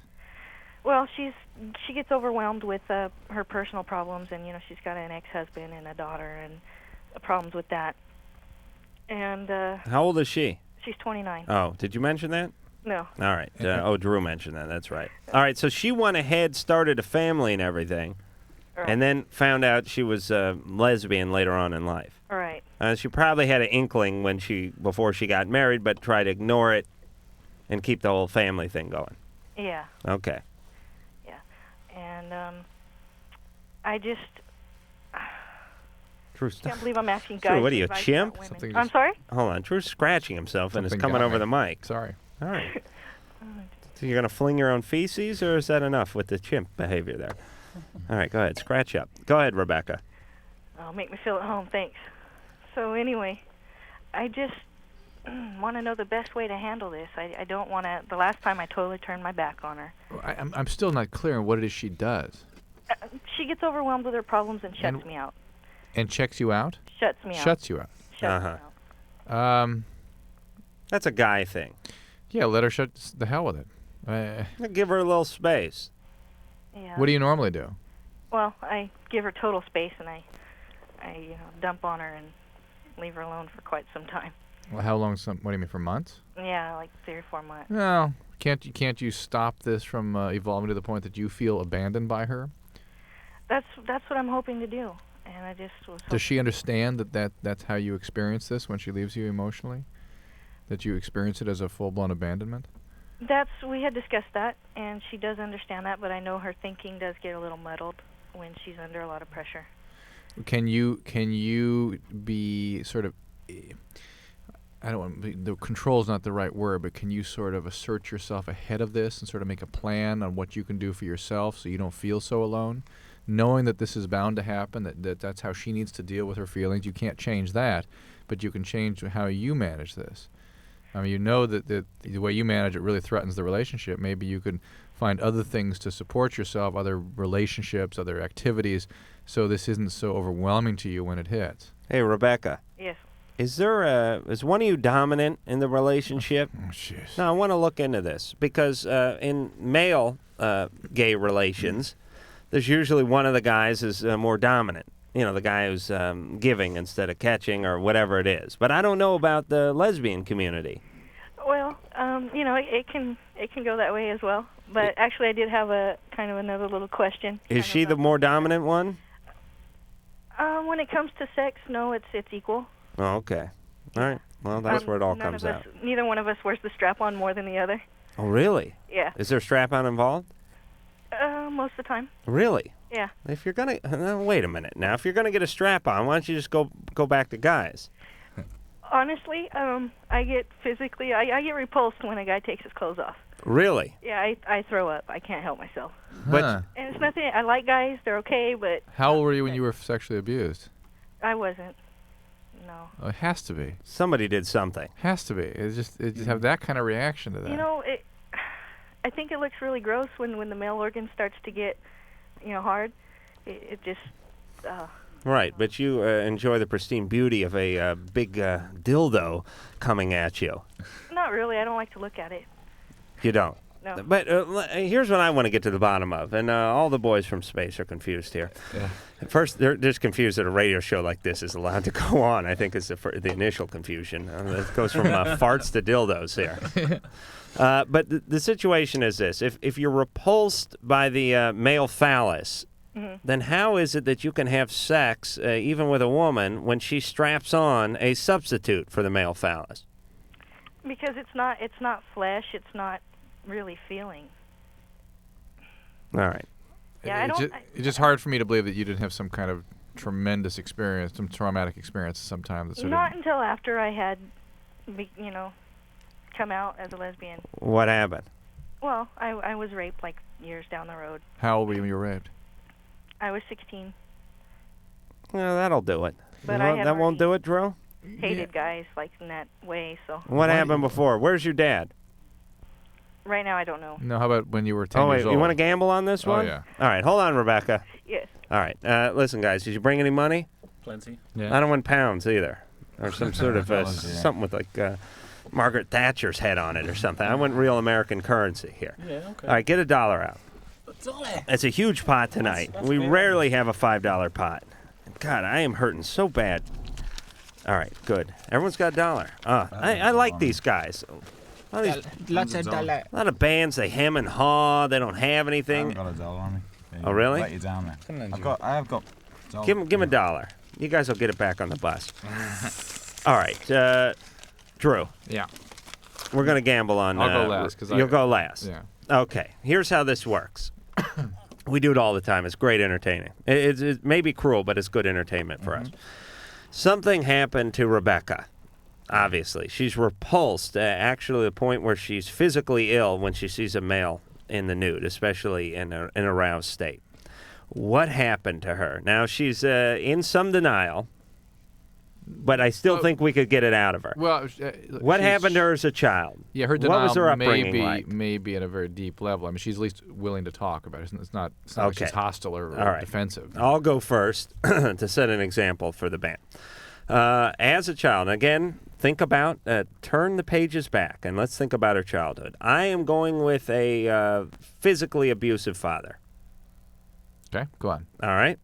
Well, she gets overwhelmed with her personal problems, and she's got an ex-husband and a daughter, and problems with that. And how old is she? She's 29. Oh, did you mention that? No. All right. Drew mentioned that. That's right. All right. So she went ahead, started a family and everything, Right. and then found out she was lesbian later on in life. All right. She probably had an inkling before she got married, but tried to ignore it and keep the whole family thing going. Yeah. Okay. And I just Drew, can't believe I'm asking Drew, guys. what are you, a advice chimp? about women. I'm sorry? Hold on. Drew's scratching himself and is Something coming got over me. the mic. Sorry. All right. So you're going to fling your own feces, or is that enough with the chimp behavior there? All right, go ahead. Scratch up. Go ahead, Rebecca. Oh, make me feel at home, thanks. So anyway, I just want to know the best way to handle this. I don't want to. The last time I totally turned my back on her. I'm still not clear on what it is she does. She gets overwhelmed with her problems and shuts me out. And checks you out? Shuts me out. Shuts you out. Shuts me out. That's a guy thing. Yeah, let her shut the hell with it. Give her a little space. Yeah. What do you normally do? Well, I give her total space and I dump on her and leave her alone for quite some time. Well, how long? What do you mean, for months? Yeah, like 3 or 4 months. No. Can't you stop this from evolving to the point that you feel abandoned by her? That's what I'm hoping to do, and I just was. Does she understand that's how you experience this when she leaves you emotionally? That you experience it as a full-blown abandonment? We had discussed that, and she does understand that, but I know her thinking does get a little muddled when she's under a lot of pressure. Can you be sort of, I don't want, the control is not the right word, but can you sort of assert yourself ahead of this and sort of make a plan on what you can do for yourself so you don't feel so alone? Knowing that this is bound to happen, that's how she needs to deal with her feelings. You can't change that, but you can change how you manage this. I mean, you know that the way you manage it really threatens the relationship. Maybe you could find other things to support yourself, other relationships, other activities, so this isn't so overwhelming to you when it hits. Hey, Rebecca. Yes. Is one of you dominant in the relationship? Oh, jeez. No, I want to look into this because in male gay relations, there's usually one of the guys is more dominant. You know, the guy who's giving instead of catching or whatever it is. But I don't know about the lesbian community. Well, it can go that way as well. But actually, I did have a kind of another little question. Is she the more dominant one? When it comes to sex, no, it's equal. Oh, okay. All right. Well, that's where it all comes out. Neither one of us wears the strap-on more than the other. Oh, really? Yeah. Is there strap-on involved? Most of the time. Really? Yeah. If you're gonna wait a minute now, if you're gonna get a strap-on, why don't you just go back to guys? Honestly, I get repulsed when a guy takes his clothes off. Really? Yeah, I throw up. I can't help myself. But And it's nothing. I like guys; they're okay. But how old were you when you were sexually abused? I wasn't. No. Oh, it has to be. Somebody did something. Has to be. It just have that kind of reaction to that. You know, I think it looks really gross when the male organ starts to get, hard. It just. Right, but you enjoy the pristine beauty of a big dildo coming at you. Not really. I don't like to look at it. You don't? No. But here's what I want to get to the bottom of, and all the boys from space are confused here. Yeah. At first, they're just confused that a radio show like this is allowed to go on. I think is the initial confusion. It goes from farts to dildos here. But the situation is this. If you're repulsed by the male phallus, then how is it that you can have sex, even with a woman, when she straps on a substitute for the male phallus? Because it's not flesh. It's not really feeling. All right. Yeah, it's just hard for me to believe that you didn't have some kind of tremendous experience, some traumatic experience sometime. That Not until after I had, come out as a lesbian. What happened? Well, I was raped like years down the road. How old were you when you were raped? I was 16. Well, that'll do it. But That won't do it, Drew? Hated guys like in that way, so. What happened before? Where's your dad? Right now, I don't know. No, how about when you were 10 years years old? You want to gamble on this one? Oh, yeah. All right, hold on, Rebecca. Yes. All right, listen, guys, did you bring any money? Plenty. Yeah. I don't want pounds either, or some sort of something with like Margaret Thatcher's head on it or something. I want real American currency here. Yeah, okay. All right, get $1 out. $1. It's a huge pot tonight. That's we fair. rarely have a $5 pot. God, I am hurting so bad. All right, good. Everyone's got $1. I like these guys. Lots of dollar. A lot of bands, they hem and haw. They don't have I anything. haven't got a dollar on me. There you Oh, go. really? Let you down there. I have got. Dollar. Give him a dollar. You guys will get it back on the bus. All right, Drew. Yeah. We're gonna gamble on. I'll go last because you'll go last. Yeah. Okay. Here's how this works. We do it all the time. It's great entertaining. It may be cruel, but it's good entertainment for us. Something happened to Rebecca. Obviously, she's repulsed, actually, to the point where she's physically ill when she sees a male in the nude, especially in an aroused state. What happened to her? Now, she's in some denial, but I still think we could get it out of her. Well, what happened to her as a child? Yeah, her denial what was her upbringing like? may be at a very deep level. I mean, she's at least willing to talk about it. It's not like she's hostile or defensive. I'll go first to set an example for the band. As a child, again, think about, turn the pages back, and let's think about her childhood. I am going with a physically abusive father. Okay, go on. All right.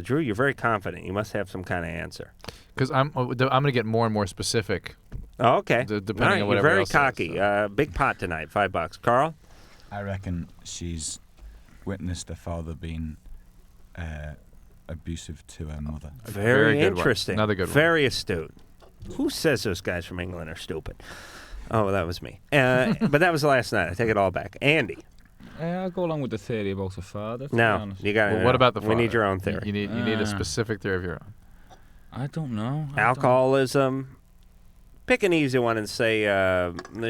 Drew, you're very confident. You must have some kind of answer. Because I'm going to get more and more specific. Oh, okay. Depending All right, on whatever you're very else cocky. Big pot tonight, $5. Carl? I reckon she's witnessed her father being abusive to her mother. Very interesting. Another good one. Very astute. Who says those guys from England are stupid? Oh, that was me. But that was last night. I take it all back. Andy? I'll go along with the theory about the father. No, you got to. Well, what about the father? We need your own theory. You need a specific theory of your own. I don't know. Alcoholism. Pick an easy one and say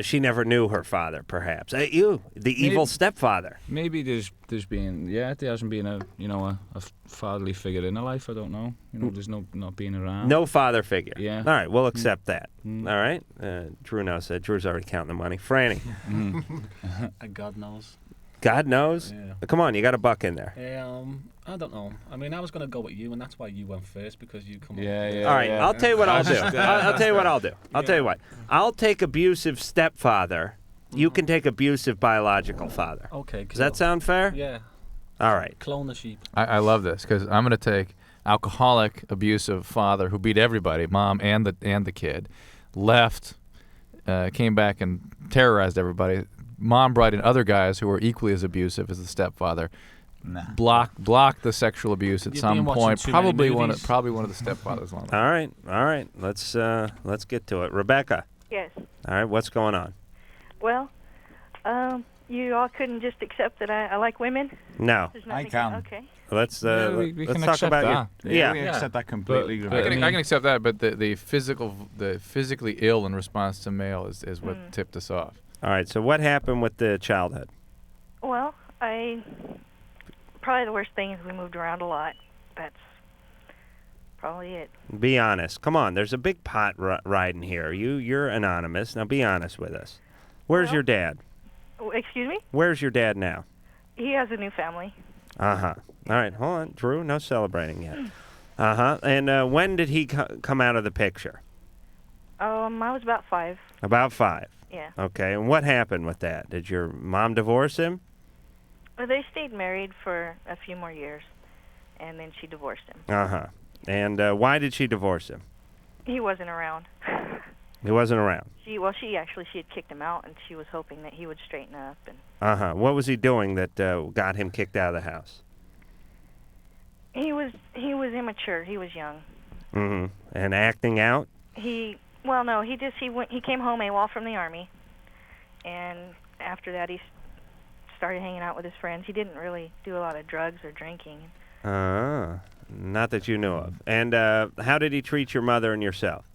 she never knew her father, perhaps. The evil stepfather. Maybe there hasn't been a fatherly figure in her life. I don't know. There's not being around. No father figure. Yeah. All right, we'll accept that. All right. Drew knows that. Drew's already counting the money. Franny. God knows. God knows? Yeah. Come on, you got a buck in there. I don't know. I mean, I was going to go with you, and that's why you went first, because you come All right, I'll tell you what I'll do. I'll tell you what I'll do. I'll tell you what. I'll take abusive stepfather. You can take abusive biological father. Okay. Does that sound fair? Yeah. All right. Clone the sheep. I love this because I'm going to take alcoholic, abusive father who beat everybody, mom and the kid, left, came back and terrorized everybody. Mom brought in other guys who were equally as abusive as the stepfather. Nah. Block the sexual abuse at some point. Probably one of the stepfathers. All right. Let's get to it. Rebecca. Yes. All right. What's going on? Well, you all couldn't just accept that I like women? No. I can. Okay. Let's we let's can talk accept about that. your We accept that completely. I can accept that, but the physically ill in response to male is what tipped us off. All right. So what happened with the childhood? Well, probably the worst thing is we moved around a lot. That's probably it. Be honest. Come on. There's a big pot riding here. You're anonymous. Now be honest with us. Where's your dad? Excuse me? Where's your dad now? He has a new family. Uh-huh. All right. Hold on. Drew, no celebrating yet. Uh-huh. And when did he come out of the picture? I was about 5. About 5. Yeah. Okay. And what happened with that? Did your mom divorce him? Well, they stayed married for a few more years, and then she divorced him. Uh-huh. And why did she divorce him? He wasn't around. He wasn't around. She had kicked him out, and she was hoping that he would straighten up. And Uh-huh. What was he doing that got him kicked out of the house? he was immature. He was young. Mm-hmm. And acting out? He came home AWOL from the Army, and after that he started hanging out with his friends. He didn't really do a lot of drugs or drinking. Not that you know of. And how did he treat your mother and yourself?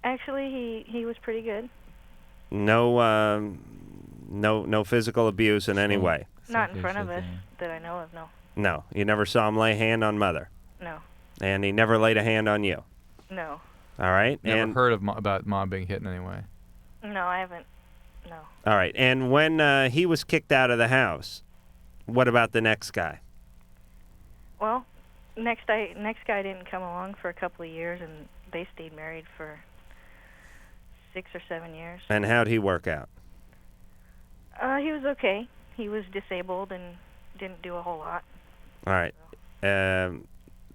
Actually, he was pretty good. No physical abuse in any way? Not in front of us that I know of, no. No. You never saw him lay a hand on mother? No. And he never laid a hand on you? No. All right. Never heard about mom being hit in any way? No, I haven't. No. All right. And when he was kicked out of the house, what about the next guy? Well, next guy didn't come along for a couple of years, and they stayed married for 6 or 7 years. And how'd he work out? He was okay. He was disabled and didn't do a whole lot. All right.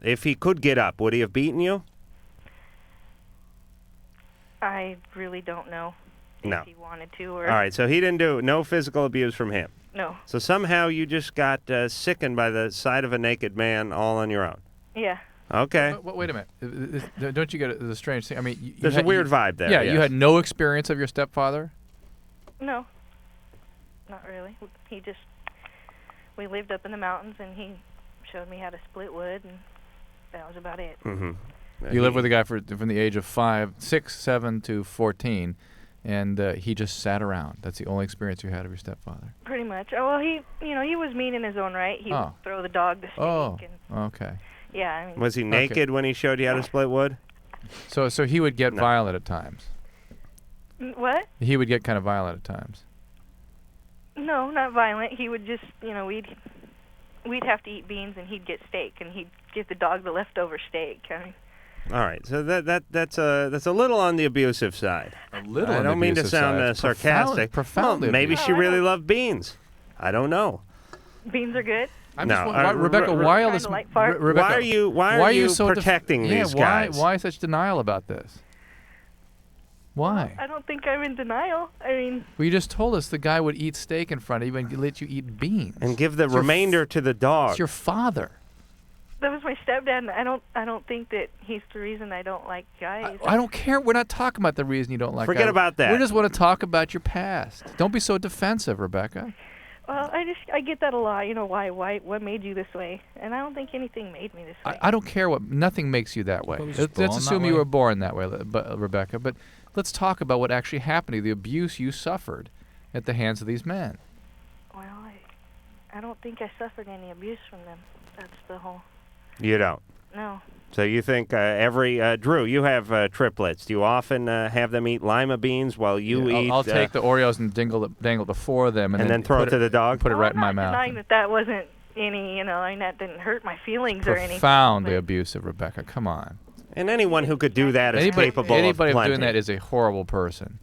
If he could get up, would he have beaten you? I really don't know. No. if he wanted to. Or All right, so he didn't do no physical abuse from him. No. So somehow you just got sickened by the sight of a naked man all on your own. Yeah. Okay. Wait a minute. Don't you get the strange thing? I mean, There's a weird vibe there. Yeah, yes. you had no experience of your stepfather? No. Not really. We lived up in the mountains, and he showed me how to split wood, and that was about it. Mm-hmm. You lived with a guy from the age of 6, 7 to 14, and he just sat around. That's the only experience you had of your stepfather. Pretty much. Oh, well, he was mean in his own right. He would throw the dog to steak. Okay. Yeah, I mean. Was he naked when he showed you how to split wood? So he would get violent at times. What? He would get kind of violent at times. No, not violent. He would just, we'd have to eat beans, and he'd get steak, and he'd give the dog the leftover steak. I mean. All right, so that's a little on the abusive side. A little. I on don't the mean to abusive sound side. sarcastic. Profoundly. Well, maybe abusive. she really loved beans. I don't know. Beans are good. I'm No, just wondering, Rebecca, why all this? Rebecca, why are you so protecting these guys? Why such denial about this? Why? I don't think I'm in denial. I mean. Well, you just told us the guy would eat steak in front of you and let you eat beans. And give the It's your remainder to the dog. It's your father. That was my stepdad, and I don't think that he's the reason I don't like guys. I don't care. We're not talking about the reason you don't like. Forget guys. about that. We just want to talk about your past. Don't be so defensive, Rebecca. Well, I get that a lot. Why, what made you this way? And I don't think anything made me this way. I don't care what. Nothing makes you that way. Well, Let's assume you were born that way, Rebecca. But let's talk about what actually happened to you, the abuse you suffered at the hands of these men. Well, I don't think I suffered any abuse from them. That's the whole. You don't. No. So you think Drew, you have triplets. Do you often have them eat lima beans while you eat? I'll take the Oreos and dangle the four of them, and then throw it to the dog. Put it right in my mouth. I'm not denying that wasn't any, that didn't hurt my feelings or anything. Profoundly abusive, Rebecca. Come on. And anyone who could do that is capable anybody of plenty. doing that is a horrible person.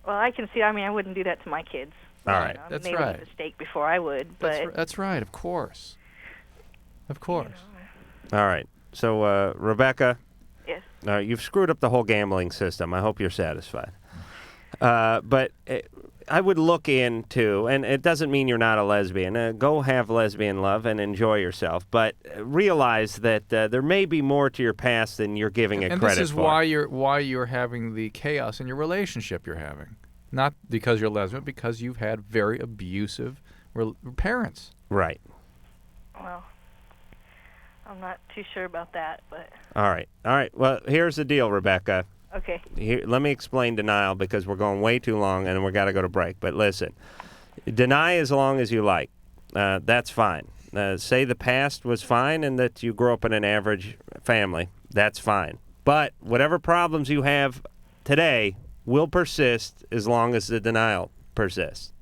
Well, I can see. I wouldn't do that to my kids. All right. That's maybe right. Eat a steak before I would, but that's right. Of course. Of course. All right. So, Rebecca. Yes. You've screwed up the whole gambling system. I hope you're satisfied. But I would look into, and it doesn't mean you're not a lesbian. Go have lesbian love and enjoy yourself. But realize that there may be more to your past than you're giving it credit for. And this is why you're having the chaos in your relationship you're having. Not because you're lesbian, because you've had very abusive parents. Right. Well, I'm not too sure about that, but. All right. Well, here's the deal, Rebecca. Okay. Here, let me explain denial because we're going way too long and we got to go to break. But listen, deny as long as you like. That's fine. Say the past was fine and that you grew up in an average family. That's fine. But whatever problems you have today will persist as long as the denial persists.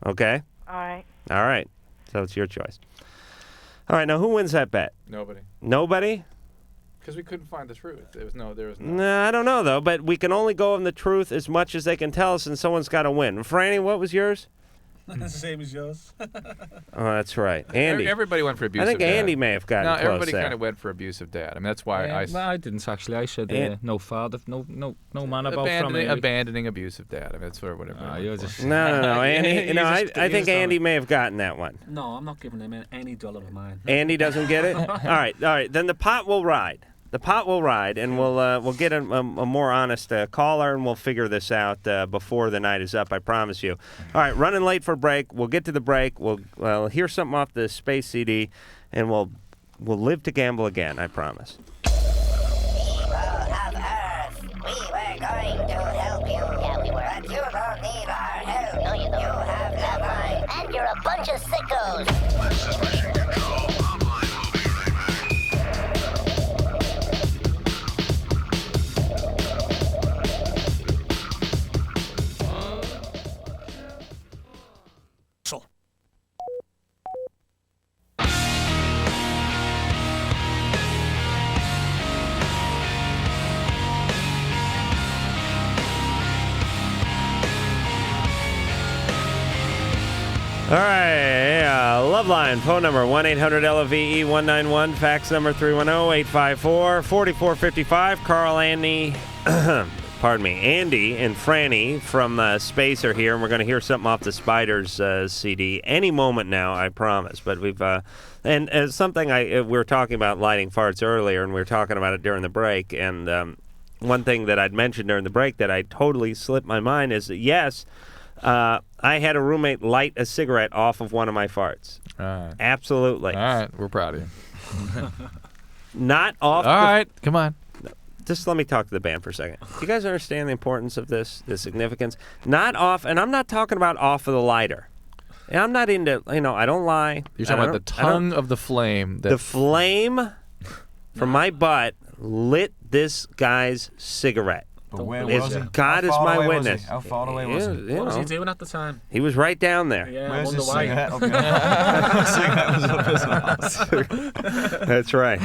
Okay? All right. All right. So it's your choice. All right. Now, who wins that bet? Nobody. Nobody? Because we couldn't find the truth. There was no. Nah, I don't know, though. But we can only go on the truth as much as they can tell us, and someone's got to win. Franny, what was yours? Same as yours. Oh, that's right. Andy. Everybody went for abusive I think dad. Andy may have gotten close everybody there. kind of went for abusive dad. I mean, that's why No, I didn't actually. I said no father, no man about family. Abandoning abusive dad. I mean, that's sort of whatever. You're just No, Andy. I think Andy may have gotten that one. No, I'm not giving him any dollar of mine. Andy doesn't get it? All right. Then the pot will ride. The pot will ride, and we'll get a more honest caller, and we'll figure this out before the night is up, I promise you. All right, running late for break. We'll get to the break. We'll hear something off the Space CD, and we'll live to gamble again, I promise. People of Earth, we were going to help you. Yeah, we were. But you don't need our help. No, you don't. You have Loveline, and you're a bunch of sickos. This is Mission Control. Loveline will be right back. All right, Loveline, phone number 1-800-LOVE-191, fax number 310-854-4455. Carl, Andy, pardon me, Andy and Franny from Space are here, and we're going to hear something off the Spiders CD any moment now, I promise. But we've and as something we were talking about lighting farts earlier, and we were talking about it during the break. And one thing that I'd mentioned during the break that I totally slipped my mind is that yes, I had a roommate light a cigarette off of one of my farts. Absolutely. All right, we're proud of you. Not off. All right, come on. Just let me talk to the band for a second. Do you guys understand the importance of this, the significance? Not off, and I'm not talking about off of the lighter. And I'm not into, I don't lie. You're talking about the tongue of the flame. The flame from my butt lit this guy's cigarette. But where was he? God is my witness. How far away was he? What was he doing at the time? He was right down there. Yeah, Where's I his wonder why. cigarette? Cigarette was up his ass. That's right.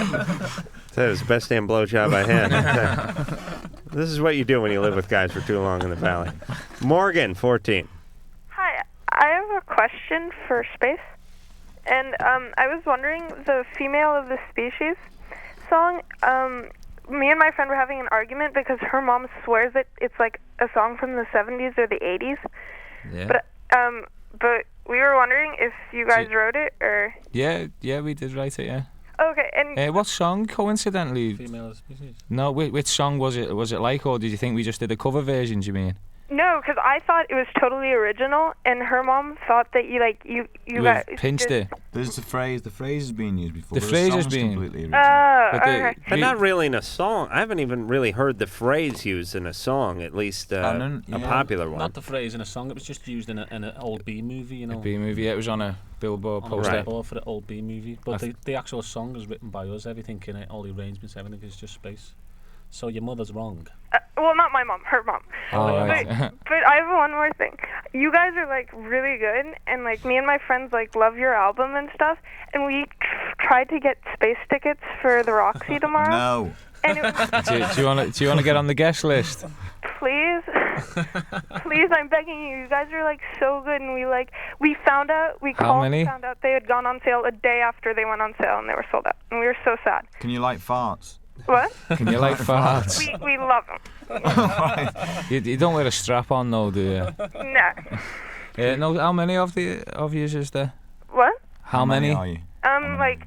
That was the best damn blowjob I had. This is what you do when you live with guys for too long in the valley. Morgan, 14. Hi, I have a question for Space. And I was wondering, the Female of the Species song, me and my friend were having an argument because her mom swears that it's like a song from the 70s or the 80s. Yeah. But we were wondering if you guys wrote it or... Yeah, we did write it, yeah. Okay, and... what song, coincidentally? Female of the Species. No, which song was it? Was it like, or did you think we just did a cover version, do you mean? No, because I thought it was totally original, and her mom thought that you guys pinched it. There's the phrase has been used before. The phrase has been completely okay. But not really in a song. I haven't even really heard the phrase used in a song, at least a popular one. Not the phrase in a song. It was just used in an old B movie, A B movie, yeah. It was on a billboard poster. Billboard for the old B movie. But the actual song was written by us. Everything in it, all the arrangements, everything is just Space. So your mother's wrong. Well, not my mom, her mom. Oh, right. But I have one more thing. You guys are like really good, and like me and my friends like love your album and stuff. And we tried to get Space tickets for the Roxy tomorrow. No. And it do you want to get on the guest list? Please, I'm begging you. You guys are like so good, and we found out. We How called many? and found out they had gone on sale a day after they went on sale, and they were sold out. And we were so sad. Can you like farts? What? Can you like farts? We love them. You don't wear a strap on though, do you? No. No. How many of you is there? What? How many? Are you? Like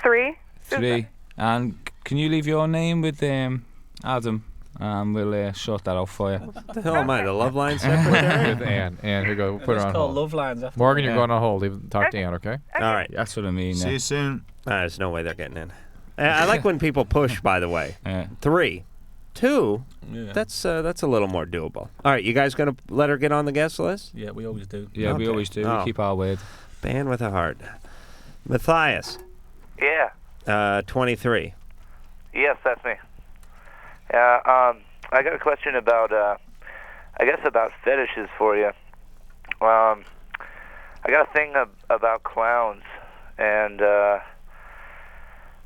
3. 3. And can you leave your name with Adam? We'll sort that out for you. What the hell am I, the Loveline secretary? With Ann. Ann, here you go. Put her on It's called hold. Lovelines after Morgan, you're Yeah. going on hold. Talk to Ann, okay? All right. That's what I mean. See you soon. There's no way they're getting in. I like when people push, by the way. 3. 2, Yeah. that's a little more doable. All right, you guys going to let her get on the guest list? Yeah, we always do. Yeah, we always do. Oh. We keep our word. Band with a heart. Matthias, Yeah. 23. Yes, that's me. I got a question about, about fetishes for you. I got a thing about clowns, and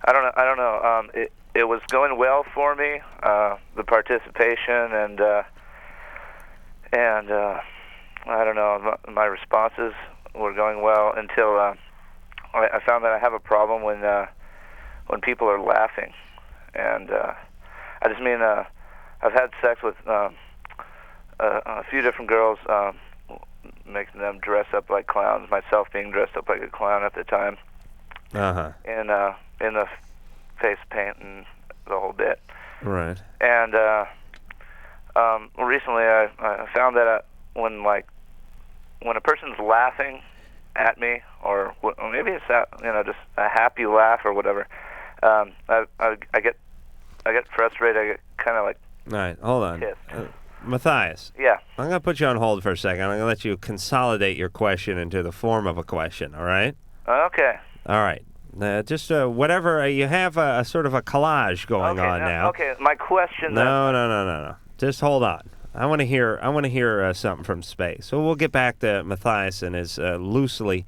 I don't know. It was going well for me, the participation, and I don't know. My responses were going well until I found that I have a problem when people are laughing, and I just mean I've had sex with a few different girls, making them dress up like clowns. Myself being dressed up like a clown at the time. In the face paint and the whole bit. Right. And recently I found that when a person's laughing at me, or maybe it's just a happy laugh or whatever, I get frustrated. I get kind of like. All right, hold on. Matthias. Yeah. I'm going to put you on hold for a second. I'm going to let you consolidate your question into the form of a question, all right? Okay. All right. Just whatever, you have a sort of a collage going on now. Okay, my question No. Just hold on. I want to hear something from Space. So we'll get back to Matthias and his loosely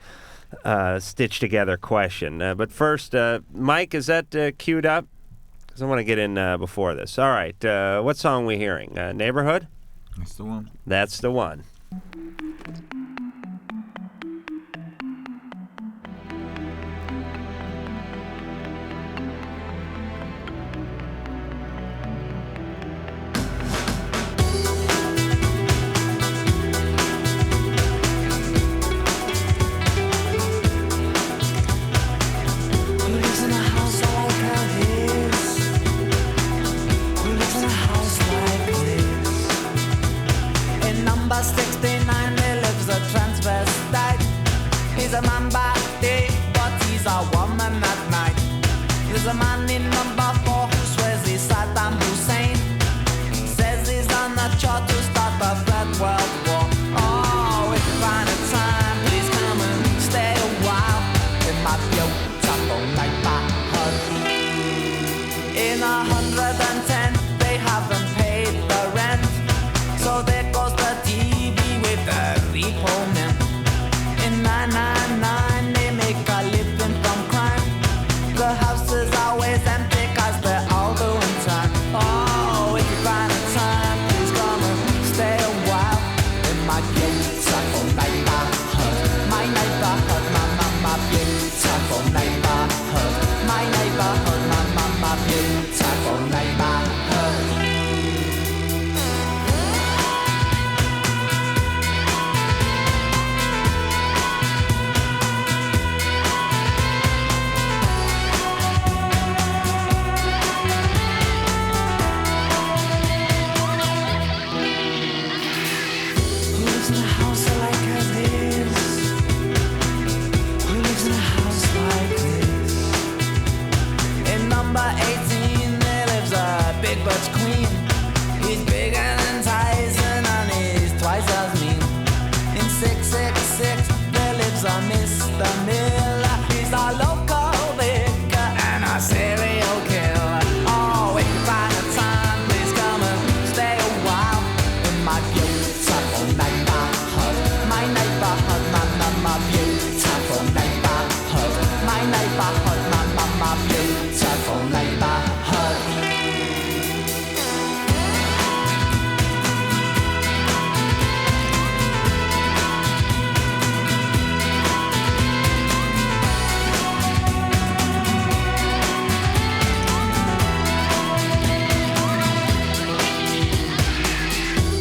stitched together question. But first, Mike, is that queued up? Because I want to get in before this. All right. What song are we hearing? Neighborhood? That's the one. That's the one. number 69, there lives a transvestite. He's a man by day, but he's a woman at night. There's a man in number 4 who swears he's Saddam Hussein. Says he's on the chart to start the Third World War. Oh, if you find a time, please come and stay a while in my beautiful neighborhood. In 110, they haven't paid the rent, so there goes the TV with the repo men. In 999, they make a living from crime. The house is always empty 'cause they're all doing time. Oh, if you find a time, please come and stay a while in my beautiful neighborhood. My neighborhood, my beautiful neighborhood. My neighborhood, my beautiful neighborhood. Who lives in a house like this? Who lives in a house like this? In number 18, there lives a big butch queen. He's bigger than Tyson and he's twice as mean. In 666, there lives a Mr. Miller. He's a local vicar and a serial killer. Oh, if you find a time, please come and stay a while in my beautiful neighborhood. My neighborhood, my beautiful neighborhood. My neighborhood, my beautiful neighborhood.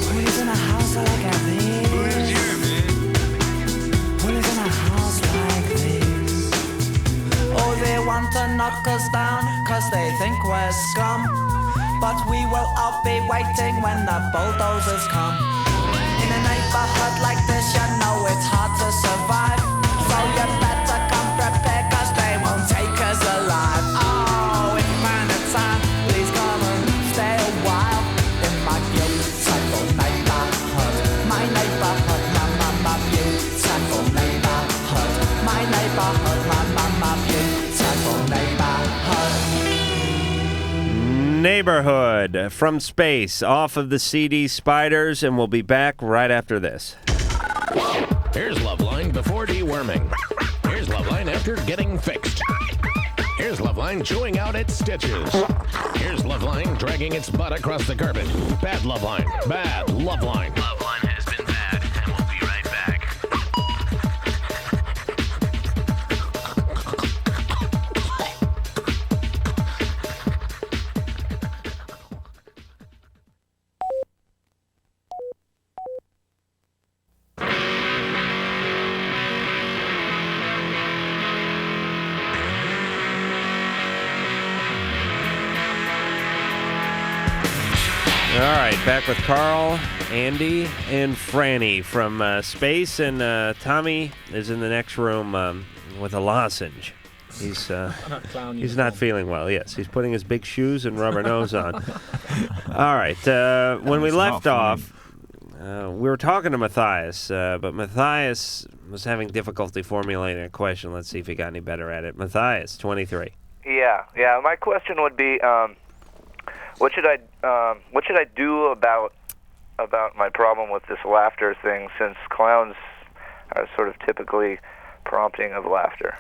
Who lives in a house like this? Who lives here, man? Who lives in a house like this? Oh, they want to knock us down 'cause they think we're scum. But we will all be waiting when the bulldozers come. In a neighborhood like this, you know it's hard to survive. So you better come prepared 'cause they won't take us alive. Oh, if you find a time, please come and stay a while in my beautiful neighborhood. My neighborhood, my beautiful neighborhood. My neighborhood, my beautiful neighborhood. Neighborhood from space off of the CD Spiders, and we'll be back right after this. Here's Loveline before deworming. Here's Loveline after getting fixed. Here's Loveline chewing out its stitches. Here's Loveline dragging its butt across the carpet. Bad Loveline. Bad Loveline. Loveline has been bad, and we'll be right back. All right, back with Carl, Andy, and Franny from space, and Tommy is in the next room with a lozenge. He's not feeling well. Yes, he's putting his big shoes and rubber nose on. All right, when we left off, we were talking to Matthias, but Matthias was having difficulty formulating a question. Let's see if he got any better at it. Matthias, 23. Yeah. My question would be, what should I do about my problem with this laughter thing? Since clowns are sort of typically prompting of laughter.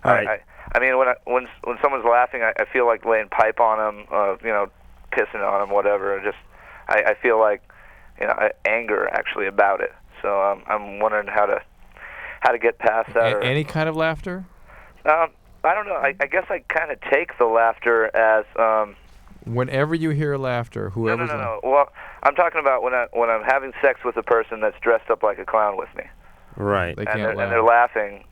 All right. I mean, when someone's laughing, I feel like laying pipe on them, pissing on them, whatever. I feel like anger actually about it. So I'm wondering how to get past that. Any kind of laughter? I don't know. I guess I kind of take the laughter as. Whenever you hear laughter, whoever's No. Well, I'm talking about when I'm having sex with a person that's dressed up like a clown with me. Right. They can't laugh. And they're laughing,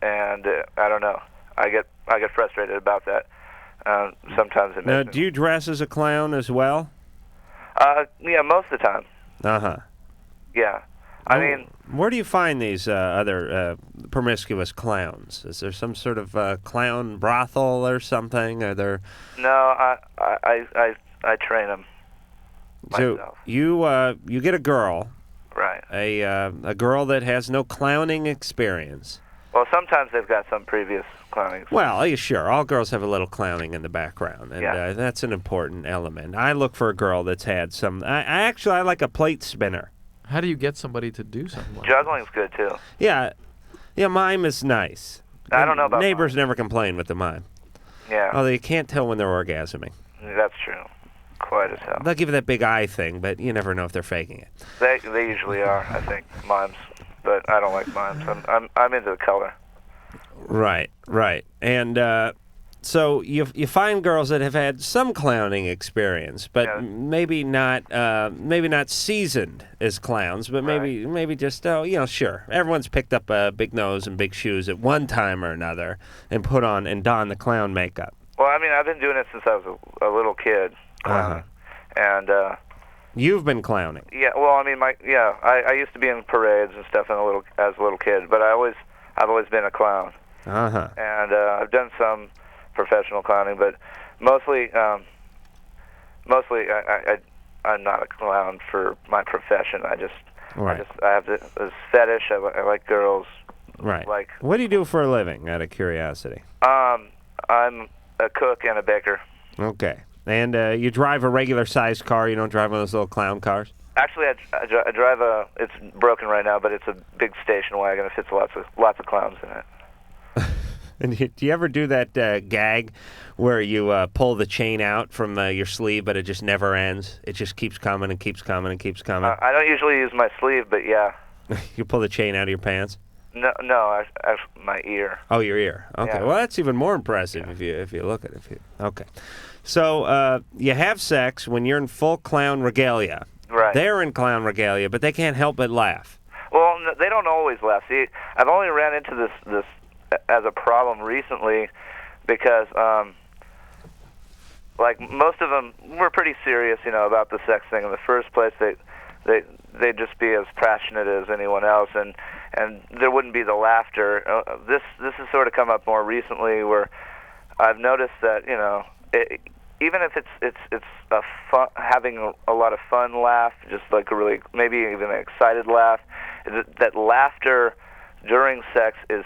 and I don't know. I get frustrated about that. Sometimes it Now, makes me. do you dress as a clown as well? Yeah, most of the time. Uh-huh. Yeah. I mean, where do you find these other promiscuous clowns? Is there some sort of clown brothel or something? Are there? no, I train them. So you get a girl, Right. a girl that has no clowning experience. Well, sometimes they've got some previous clowning. Well, yeah, sure. All girls have a little clowning in the background, and that's an important element. I look for a girl that's had some. I like a plate spinner. How do you get somebody to do something like Juggling's good too. Yeah, mime is nice. I don't know about neighbors never complain with the mime. Yeah. Although you can't tell when they're orgasming. That's true. Quite as hell. They'll give you that big eye thing, but you never know if they're faking it. They usually are, I think, mimes. But I don't like mimes. I'm into the color. Right. And so you find girls that have had some clowning experience, but maybe not seasoned as clowns, but maybe just sure. Everyone's picked up a big nose and big shoes at one time or another and put on and don the clown makeup. Well, I mean, I've been doing it since I was a little kid, clowning. And you've been clowning. Yeah, well, I mean, I used to be in parades and stuff as a little kid, but I've always been a clown. And I've done some professional clowning, but mostly I'm not a clown for my profession. I have this fetish. I like girls. Right. Like, what do you do for a living? Out of curiosity. I'm a cook and a baker. Okay. And you drive a regular-sized car. You don't drive one of those little clown cars. Actually, I drive it's broken right now, but it's a big station wagon. It fits lots of clowns in it. And do you ever do that gag where you pull the chain out from your sleeve, but it just never ends? It just keeps coming and keeps coming and keeps coming. I don't usually use my sleeve, but yeah. You pull the chain out of your pants? No, my ear. Oh, your ear. Okay. Yeah. Well, that's even more impressive if you look at it. Okay. So you have sex when you're in full clown regalia. Right. They're in clown regalia, but they can't help but laugh. Well, they don't always laugh. See, I've only ran into this as a problem recently because, like, most of them were pretty serious, about the sex thing in the first place. They'd just be as passionate as anyone else, and there wouldn't be the laughter. This has sort of come up more recently, where I've noticed that even if it's a fun, having a lot of fun laugh, just like a really maybe even an excited laugh, that laughter during sex is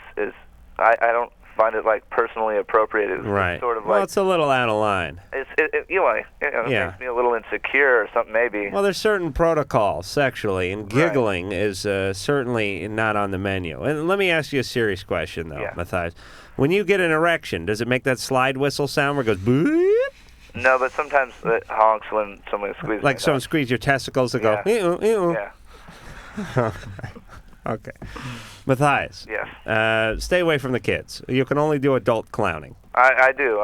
I don't find it like personally appropriate. It's right. sort of well, like it's a little out of line. It makes me a little insecure or something maybe. Well, there's certain protocols sexually, and giggling is certainly not on the menu. And let me ask you a serious question, though, Matthias. When you get an erection, does it make that slide whistle sound where it goes boop? No, but sometimes it honks when someone squeezes. Like someone squeezes your testicles and go, ew, ew. Yeah. Okay. Matthias. Yes. Stay away from the kids. You can only do adult clowning. I do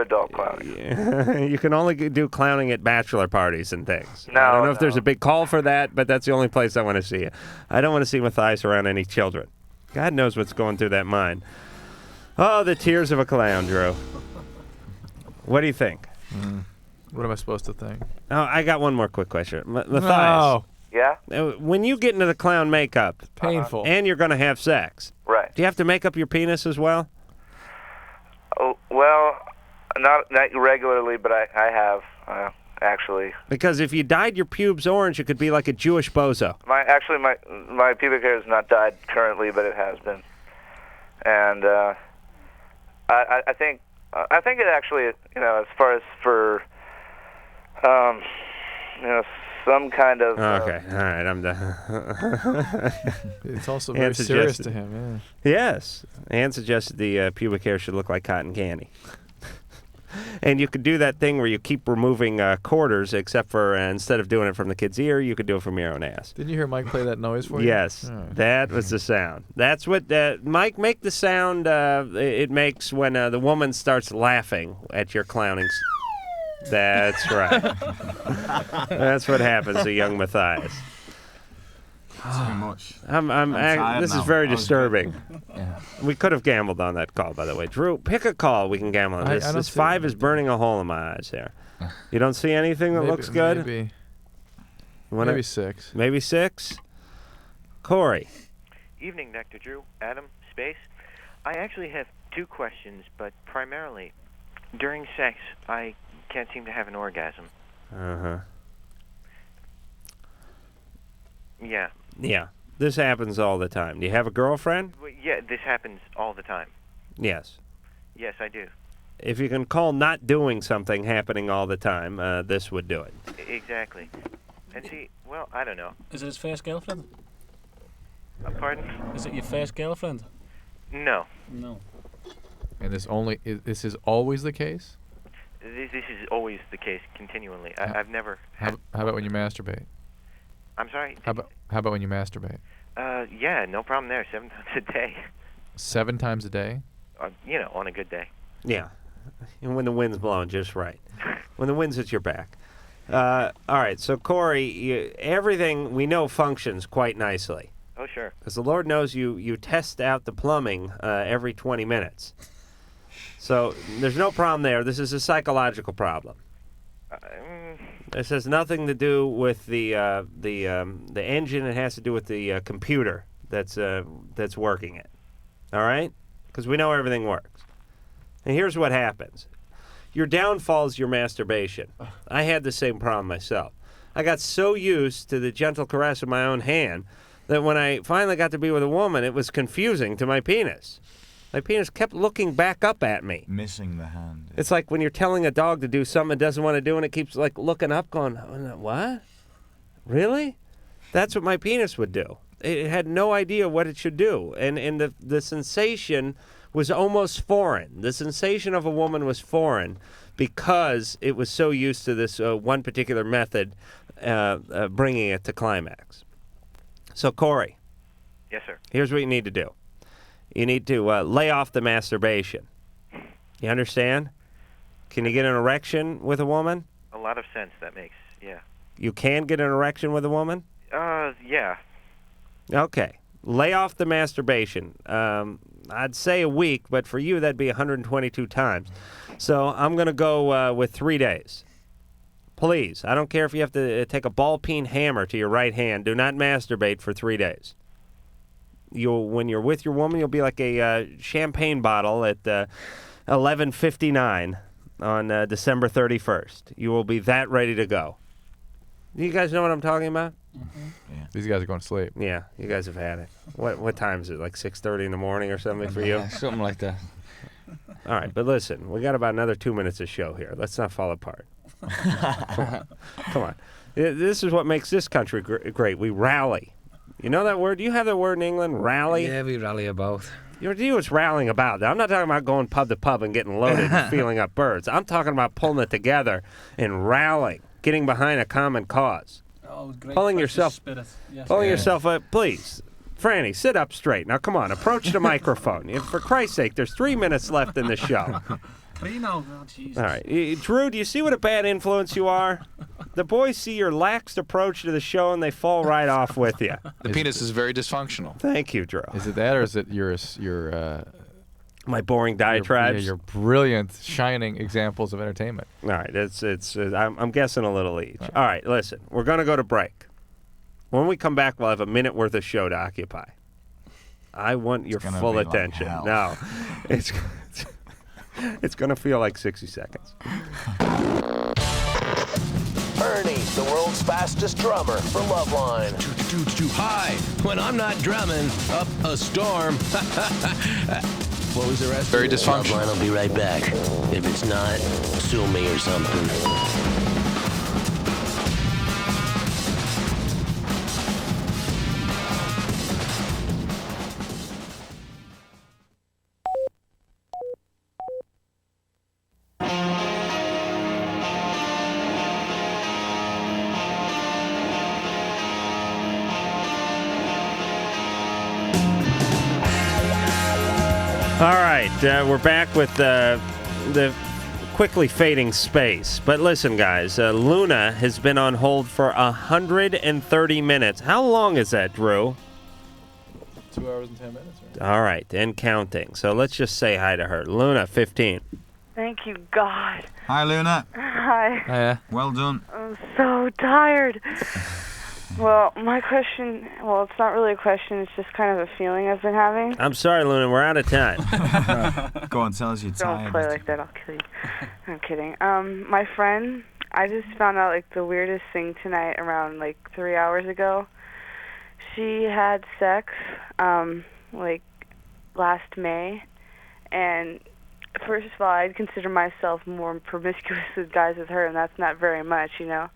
adult clowning. You can only do clowning at bachelor parties and things. No, I don't know if there's a big call for that, but that's the only place I want to see you. I don't want to see Matthias around any children. God knows what's going through that mind. Oh, the tears of a clown, Drew. What do you think? What am I supposed to think? Oh, I got one more quick question. Matthias. No. Yeah? When you get into the clown makeup, painful, and you're going to have sex, right? Do you have to make up your penis as well? Oh, well, not regularly, but I have actually. Because if you dyed your pubes orange, you could be like a Jewish bozo. My pubic hair is not dyed currently, but it has been, and I think it actually, as far as for some kind of. Okay, all right, I'm done. It's also very serious to him. Yeah. Yes, Ann suggested the pubic hair should look like cotton candy. And you could do that thing where you keep removing quarters, except for instead of doing it from the kid's ear, you could do it from your own ass. Didn't you hear Mike play that noise for you? Yes, that was the sound. That's what Mike, make the sound it makes when the woman starts laughing at your clownings. That's right. That's what happens to young Matthias. Too much. This is very disturbing. Yeah. We could have gambled on that call, by the way. Drew, pick a call we can gamble on. This 5 is burning a hole in my eyes here. You don't see anything that looks good? Maybe 6. Maybe 6? Corey. Evening, Dr. Drew, Adam, Space. I actually have two questions, but primarily, during sex, I can't seem to have an orgasm. Uh-huh. Yeah. Yeah. This happens all the time. Do you have a girlfriend? Well, yeah, this happens all the time. Yes. Yes, I do. If you can call not doing something happening all the time, this would do it. Exactly. And see, well, I don't know. Is it his first girlfriend? Pardon? Is it your first girlfriend? No. No. And this is always the case? This is always the case, continually. I've never... How about when you masturbate? I'm sorry? How about when you masturbate? Yeah, no problem there. 7 times a day. 7 times a day? On a good day. Yeah. And when the wind's blowing just right. When the wind's at your back. All right, so Corey, everything we know functions quite nicely. Oh, sure. Because the Lord knows you test out the plumbing every 20 minutes. So there's no problem there. This is a psychological problem. This has nothing to do with the engine. It has to do with the computer that's working it. All right? Because we know everything works. And here's what happens. Your downfall is your masturbation. I had the same problem myself. I got so used to the gentle caress of my own hand that when I finally got to be with a woman, it was confusing to my penis. My penis kept looking back up at me. Missing the hand. It's like when you're telling a dog to do something it doesn't want to do, and it keeps like looking up going, what? Really? That's what my penis would do. It had no idea what it should do. And the sensation was almost foreign. The sensation of a woman was foreign because it was so used to this one particular method bringing it to climax. So, Corey. Yes, sir. Here's what you need to do. You need to lay off the masturbation. You understand? Can you get an erection with a woman? A lot of sense that makes, yeah. You can get an erection with a woman? Yeah. Okay. Lay off the masturbation. I'd say a week, but for you that'd be 122 times. So I'm going to go with 3 days. Please, I don't care if you have to take a ball-peen hammer to your right hand. Do not masturbate for 3 days. When you're with your woman, you'll be like a champagne bottle at 11:59 on December 31st. You will be that ready to go. You guys know what I'm talking about? Mm-hmm. Yeah. These guys are going to sleep. Yeah, you guys have had it. What time is it? Like 6:30 in the morning or something for you? Yeah, something like that. All right, but listen, we got about another 2 minutes of show here. Let's not fall apart. Come on. This is what makes this country great. We rally. You know that word? Do you have that word in England? Rally? Yeah, we rally about. You know what's rallying about? I'm not talking about going pub to pub and getting loaded and feeling up birds. I'm talking about pulling it together and rallying, getting behind a common cause. Oh, great. Pulling yourself up. Please. Franny, sit up straight. Now, come on. Approach the microphone. For Christ's sake, there's 3 minutes left in the show. Reno, oh, Jesus. All right. Drew, do you see what a bad influence you are? The boys see your laxed approach to the show, and they fall right off with you. The penis is very dysfunctional. Thank you, Drew. Is it that, or is it your my boring diatribes? Your brilliant, shining examples of entertainment. All right. I'm guessing a little each. All right. Listen, we're going to go to break. When we come back, we'll have a minute worth of show to occupy. I want your full attention. No, it's going to feel like 60 seconds. Ernie, the world's fastest drummer for Loveline. Hi, when I'm not drumming, up a storm. What was the rest? Very dysfunctional. Loveline will be right back. If it's not, sue me or something. All right, we're back with the quickly fading space. But listen, guys, Luna has been on hold for 130 minutes. How long is that, Drew? 2 hours and 10 minutes. Right? All right, and counting. So let's just say hi to her. Luna, 15. Thank you, God. Hi, Luna. Hi. Yeah. Well done. I'm so tired. Well, my question, well, it's not really a question, it's just kind of a feeling I've been having. I'm sorry, Luna, we're out of time. Go on, tell us you're Don't tired. play like that, I'll kill you. I'm kidding. My friend, I just found out, like, the weirdest thing tonight around, like, 3 hours ago. She had sex, like, last May, and first of all, I'd consider myself more promiscuous with guys with her, and that's not very much, you know?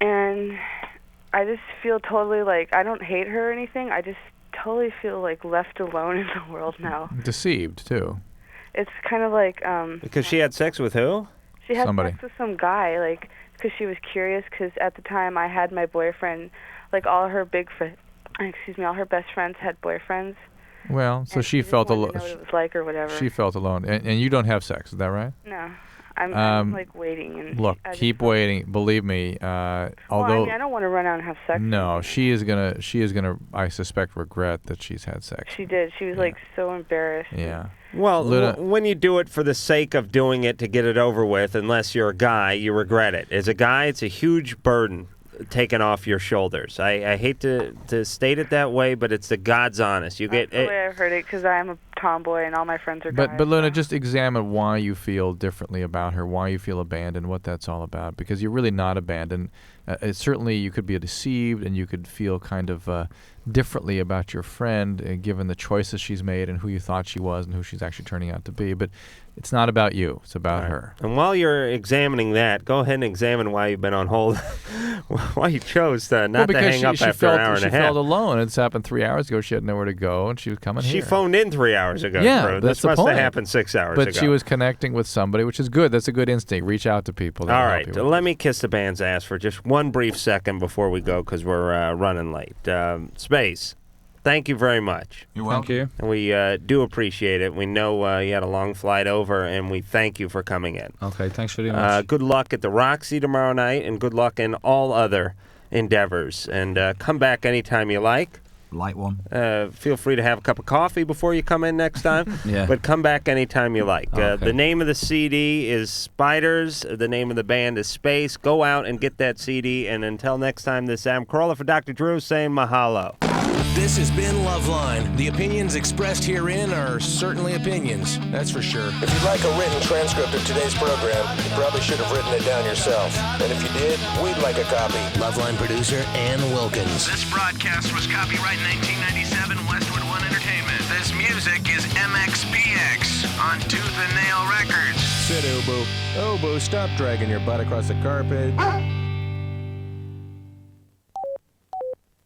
And I just feel totally like, I don't hate her or anything, I just totally feel like left alone in the world now. Deceived, too. It's kind of like, Because she had sex with who? she had Somebody. sex with some guy, like, because she was curious, because at the time I had my boyfriend, like all her all her best friends had boyfriends. Well, so and she just felt wanted alone. to know what it was like or whatever. She felt alone. And you don't have sex, is that right? No. I'm like waiting. And Look, keep waiting. Believe me. Well, Although I mean, I don't want to run out and have sex. no, she is gonna. I suspect regret that she's had sex. She did. She was like so embarrassed. Yeah. Well, Luna- when you do it for the sake of doing it to get it over with, unless you're a guy, you regret it. As a guy, it's a huge burden taken off your shoulders. I hate to state it that way, but it's the God's honest. You That's get the way I've heard it, because I'm a tomboy and all my friends are guys. But Luna, just examine why you feel differently about her, why you feel abandoned, what that's all about. Because you're really not abandoned. Certainly, you could be deceived, and you could feel kind of differently about your friend, given the choices she's made and who you thought she was and who she's actually turning out to be. But it's not about you; it's about her. And while you're examining that, go ahead and examine why you've been on hold, why you chose not to hang up after an hour and a half. She felt alone. It's happened 3 hours ago. She had nowhere to go, and she was coming She here. phoned in 3 hours ago. Yeah, Drew. that's This the must point. have happened 6 hours ago. But she was connecting with somebody, which is good. That's a good instinct. Reach out to people. That'll All help right, you with let me kiss the band's ass for just one brief second before we go, because we're running late. Space, thank you very much. You're welcome. Thank you. And we do appreciate it. We know you had a long flight over, and we thank you for coming in. Okay, thanks very much. Good luck at the Roxy tomorrow night, and good luck in all other endeavors. And come back anytime you like. Light one. Feel free to have a cup of coffee before you come in next time. Yeah. But come back anytime you like. Okay. The name of the CD is Spiders. The name of the band is Space. Go out and get that CD. And until next time, this is Adam Carolla for Dr. Drew saying mahalo. This has been Loveline. The opinions expressed herein are certainly opinions, that's for sure. If you'd like a written transcript of today's program, you probably should have written it down yourself. And if you did, we'd like a copy. Loveline producer Ann Wilkins. This broadcast was copyright 1997 Westwood One Entertainment. This music is MXPX on Tooth and Nail Records. Sit, Obo. Obo, stop dragging your butt across the carpet.